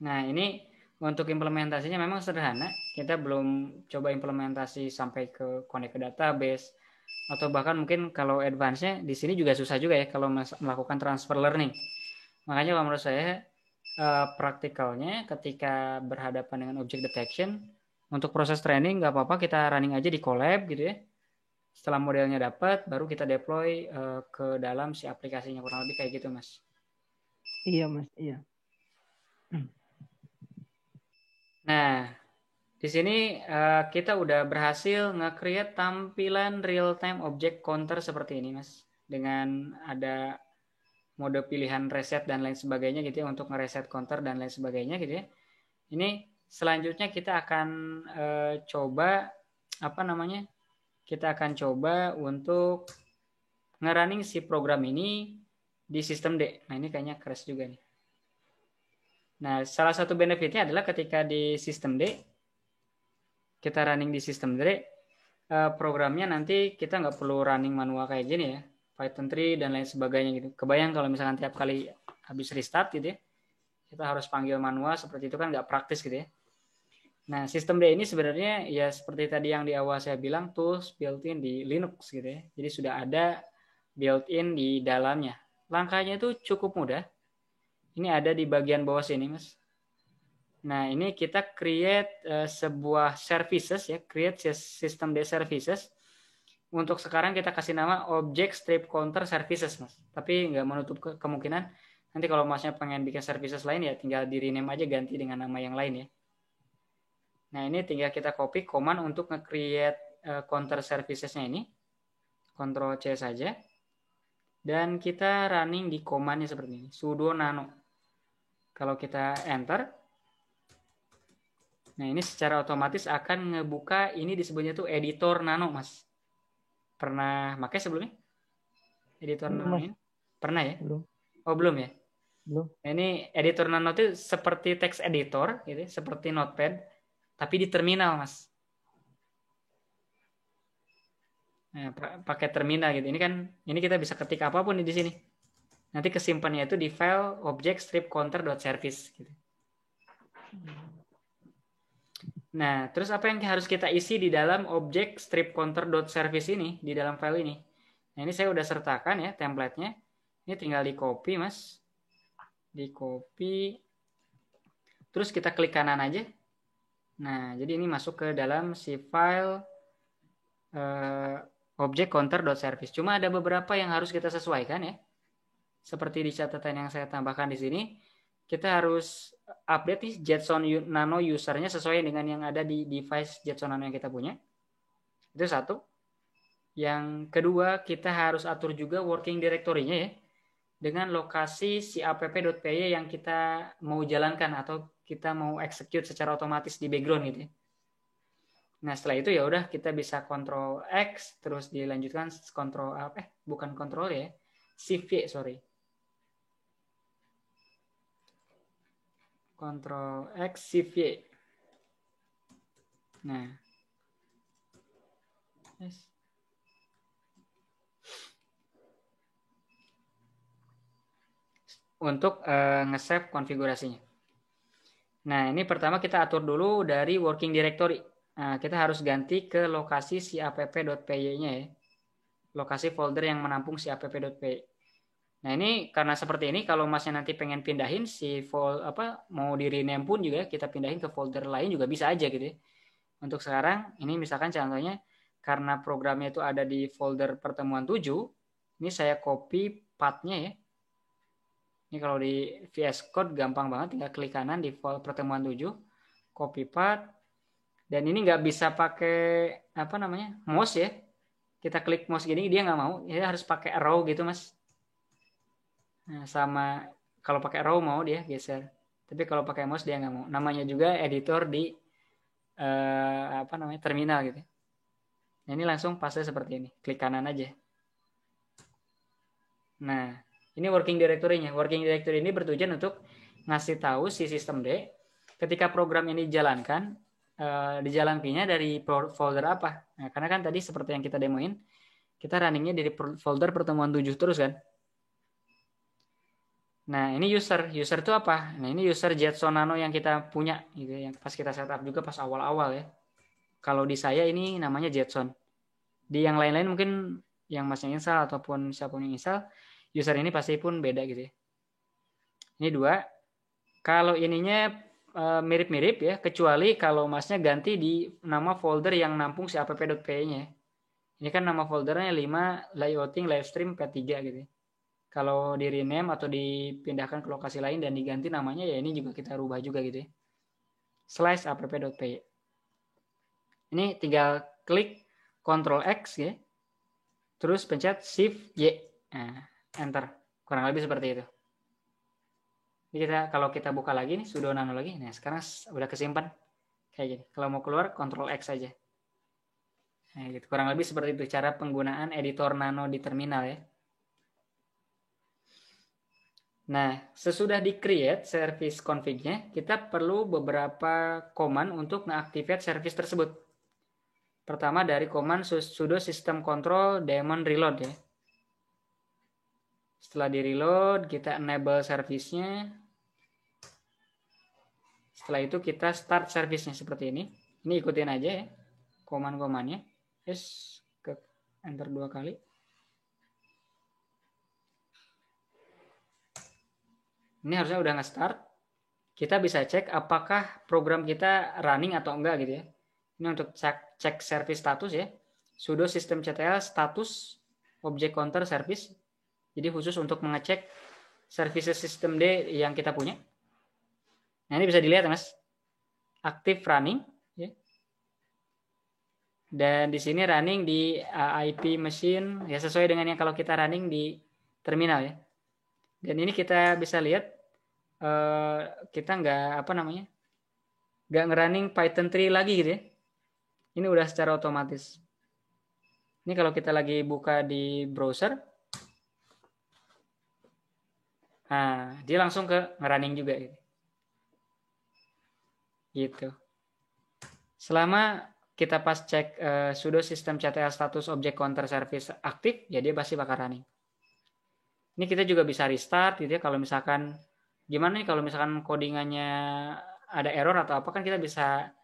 Nah, ini untuk implementasinya memang sederhana. Kita belum coba implementasi sampai ke connect ke database, atau bahkan mungkin kalau advance-nya di sini juga susah juga ya kalau melakukan transfer learning. Makanya kalau menurut saya praktikalnya ketika berhadapan dengan object detection, untuk proses training nggak apa-apa kita running aja di Colab gitu ya. Setelah modelnya dapat, baru kita deploy ke dalam si aplikasinya, kurang lebih kayak gitu, Mas. Iya, Mas. Iya. Nah, di sini kita udah berhasil nge-create tampilan real-time object counter seperti ini, Mas. Dengan ada mode pilihan reset dan lain sebagainya gitu ya, untuk ngereset counter dan lain sebagainya gitu ya. Ini selanjutnya kita akan coba apa namanya? Kita akan coba untuk nge-running si program ini di sistem D. Nah, ini kayaknya crash juga nih. Nah, salah satu benefitnya adalah ketika di sistem D, kita running di sistem D, programnya nanti kita nggak perlu running manual kayak gini ya, Python 3 dan lain sebagainya gitu. Kebayang kalau misalkan tiap kali habis restart gitu ya, kita harus panggil manual seperti itu kan nggak praktis gitu ya. Nah, sistem D ini sebenarnya ya seperti tadi yang di awal saya bilang, tools built-in di Linux gitu ya. Jadi sudah ada built-in di dalamnya. Langkahnya itu cukup mudah. Ini ada di bagian bawah sini, Mas. Nah, ini kita create sebuah services ya, create system D services. Untuk sekarang kita kasih nama object strip counter services, Mas. Tapi nggak menutup kemungkinan nanti kalau Masnya pengen bikin services lain ya tinggal di rename aja, ganti dengan nama yang lain ya. Nah, ini tinggal kita copy command untuk nge-create counter servicesnya ini. Ctrl C saja. Dan kita running di commandnya seperti ini. Sudo nano. Kalau kita enter. Nah, ini secara otomatis akan ngebuka, ini disebutnya tuh editor nano, Mas. Pernah pakai sebelumnya? Editor Belum, nano Mas. ini? Pernah ya? Belum. Oh, belum ya? Belum. Nah, ini editor nano itu seperti text editor, gitu, seperti notepad, tapi di terminal, Mas. Nah, pakai terminal gitu. Ini kan, ini kita bisa ketik apapun di sini. Nanti kesimpannya itu di file object strip counter.service. Gitu. Nah, terus apa yang harus kita isi di dalam object strip counter.service ini, di dalam file ini? Nah, ini saya udah sertakan ya template-nya. Ini tinggal di copy, Mas. Di copy. Terus kita klik kanan aja. Nah, jadi ini masuk ke dalam si file object counter.service. Cuma ada beberapa yang harus kita sesuaikan ya. Seperti di catatan yang saya tambahkan di sini, kita harus update nih Jetson Nano usernya sesuai dengan yang ada di device Jetson Nano yang kita punya. Itu satu. Yang kedua, kita harus atur juga working directory-nya ya. Dengan lokasi si app.py yang kita mau jalankan atau kita mau execute secara otomatis di background gitu ya. Nah, setelah itu ya udah kita bisa Ctrl X terus dilanjutkan Ctrl bukan Ctrl ya. Shift Y, sorry. Ctrl X Shift Y. Nah. Yes. Untuk nge-save konfigurasinya. Nah, ini pertama kita atur dulu dari working directory. Nah, kita harus ganti ke lokasi si app.py-nya ya. Lokasi folder yang menampung si app.py. Nah, ini karena seperti ini kalau Masnya nanti pengen pindahin si mau di rename pun juga kita pindahin ke folder lain juga bisa aja gitu ya. Untuk sekarang ini misalkan contohnya karena programnya itu ada di folder pertemuan 7, ini saya copy path-nya ya. Ini kalau di VS Code gampang banget, tinggal klik kanan di file pertemuan 7, copy path, dan ini nggak bisa pakai mouse ya. Kita klik mouse gini dia nggak mau, dia harus pakai arrow gitu mas. Nah, sama kalau pakai arrow mau dia geser, tapi kalau pakai mouse dia nggak mau. Namanya juga editor di terminal gitu. Nah, ini langsung pasnya seperti ini, klik kanan aja. Nah, Ini working directory-nya. Working directory ini bertujuan untuk ngasih tahu si sistem D ketika program ini dijalankan, dijalankannya dari folder apa. Nah, karena kan tadi seperti yang kita demoin, kita runningnya dari folder pertemuan 7 terus kan. Nah, ini user itu apa? Nah, ini user Jetson Nano yang kita punya gitu, yang pas kita setup juga pas awal-awal ya. Kalau di saya ini namanya Jetson. Di yang lain-lain mungkin yang masnya install ataupun siapapun yang install, user ini pasti pun beda gitu ya. Ini 2. Kalau ininya mirip-mirip ya, kecuali kalau masnya ganti di nama folder yang nampung si app.py-nya. Ini kan nama foldernya 5 layouting live stream P3 gitu ya. Kalau di rename atau dipindahkan ke lokasi lain dan diganti namanya, ya ini juga kita rubah juga gitu ya. Slice app.py. Ini tinggal klik Ctrl X ya. Terus pencet Shift Y. Nah, enter. Kurang lebih seperti itu. Ini kalau kita buka lagi nih, sudo nano lagi. Nah, sekarang udah kesimpan kayak gini. Kalau mau keluar Ctrl X aja. Nah, gitu. Kurang lebih seperti itu cara penggunaan editor nano di terminal ya. Nah, sesudah di-create service config-nya, kita perlu beberapa command untuk nge-activate service tersebut. Pertama dari command sudo system control daemon reload ya. Setelah di-reload, kita enable service-nya. Setelah itu kita start service-nya seperti ini. Ini ikutin aja ya, command-commandnya. Yes, ke enter 2 kali. Ini harusnya udah nge-start. Kita bisa cek apakah program kita running atau enggak gitu ya. Ini untuk cek service status ya. Sudo systemctl status object counter service. Jadi khusus untuk mengecek services system D yang kita punya. Nah, ini bisa dilihat Mas. Aktif running ya. Dan di sini running di IP machine ya, sesuai dengan yang kalau kita running di terminal ya. Dan ini kita bisa lihat kita nggak ngerunning Python 3 lagi gitu ya. Ini udah secara otomatis. Ini kalau kita lagi buka di browser, nah dia langsung ke ngerunning juga gitu. Gitu. Selama kita pas cek sudo systemctl status object counter service aktif, ya dia pasti bakal running. Ini kita juga bisa restart gitu ya, kalau misalkan gimana nih kalau misalkan codingannya ada error atau apa, kan kita bisa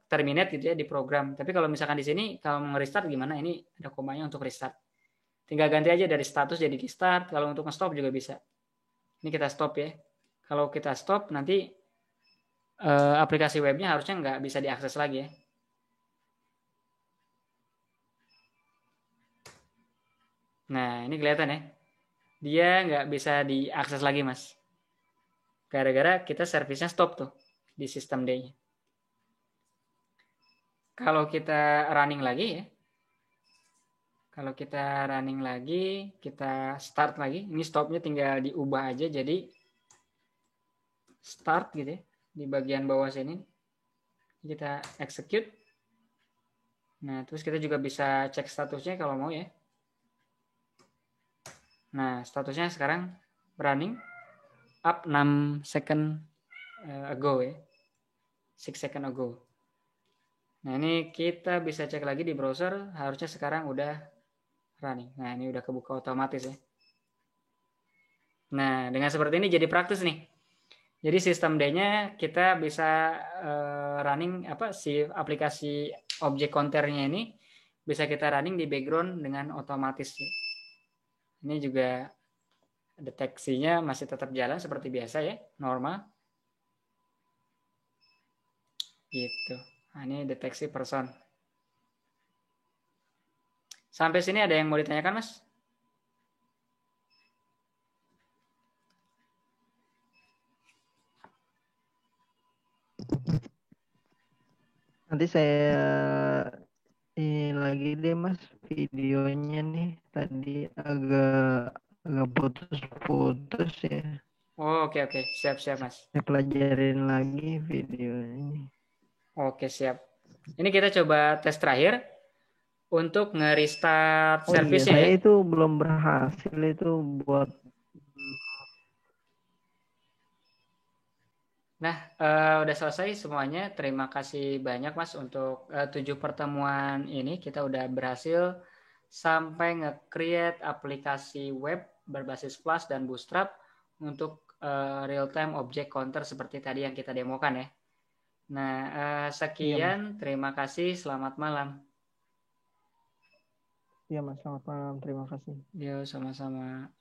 terminate gitu ya di program. Tapi kalau misalkan di sini kalau mau restart gimana, ini ada komanya untuk restart. Tinggal ganti aja dari status jadi di start. Kalau untuk nge-stop juga bisa. Ini kita stop ya. Kalau kita stop nanti aplikasi webnya harusnya nggak bisa diakses lagi ya. Nah, ini kelihatan ya. Dia nggak bisa diakses lagi, Mas. Gara-gara kita servisnya stop tuh di sistem D-nya. Kalau kita running lagi ya. Kalau kita running lagi, kita start lagi. Ini stopnya tinggal diubah aja jadi start gitu ya. Di bagian bawah sini. Kita execute. Nah, terus kita juga bisa cek statusnya kalau mau ya. Nah, statusnya sekarang running up 6 second ago ya. 6 second ago. Nah, ini kita bisa cek lagi di browser, harusnya sekarang udah running. Nah, ini udah kebuka otomatis ya. Nah, dengan seperti ini jadi praktis nih. Jadi sistem D-nya kita bisa running si aplikasi object counter-nya ini bisa kita running di background dengan otomatis. Ini juga deteksinya masih tetap jalan seperti biasa ya, normal. Gitu. Nah, ini deteksi person. Sampai sini ada yang mau ditanyakan, Mas? Nanti saya ini lagi deh Mas videonya nih, tadi agak putus-putus ya. Oh, oke. Siap Mas. Saya pelajarin lagi videonya. Oke, siap. Ini kita coba tes terakhir. untuk nge-restart Oh iya, servisnya saya ya. itu belum berhasil itu buat. Nah, udah selesai semuanya. Terima kasih banyak Mas untuk 7 pertemuan ini. Kita udah berhasil sampai nge-create aplikasi web berbasis Flash dan Bootstrap untuk real-time object counter seperti tadi yang kita demokan ya. Nah, Iya mas, sekian. Terima kasih. Selamat malam. iya mas, selamat malam, terima kasih. Yo, sama-sama.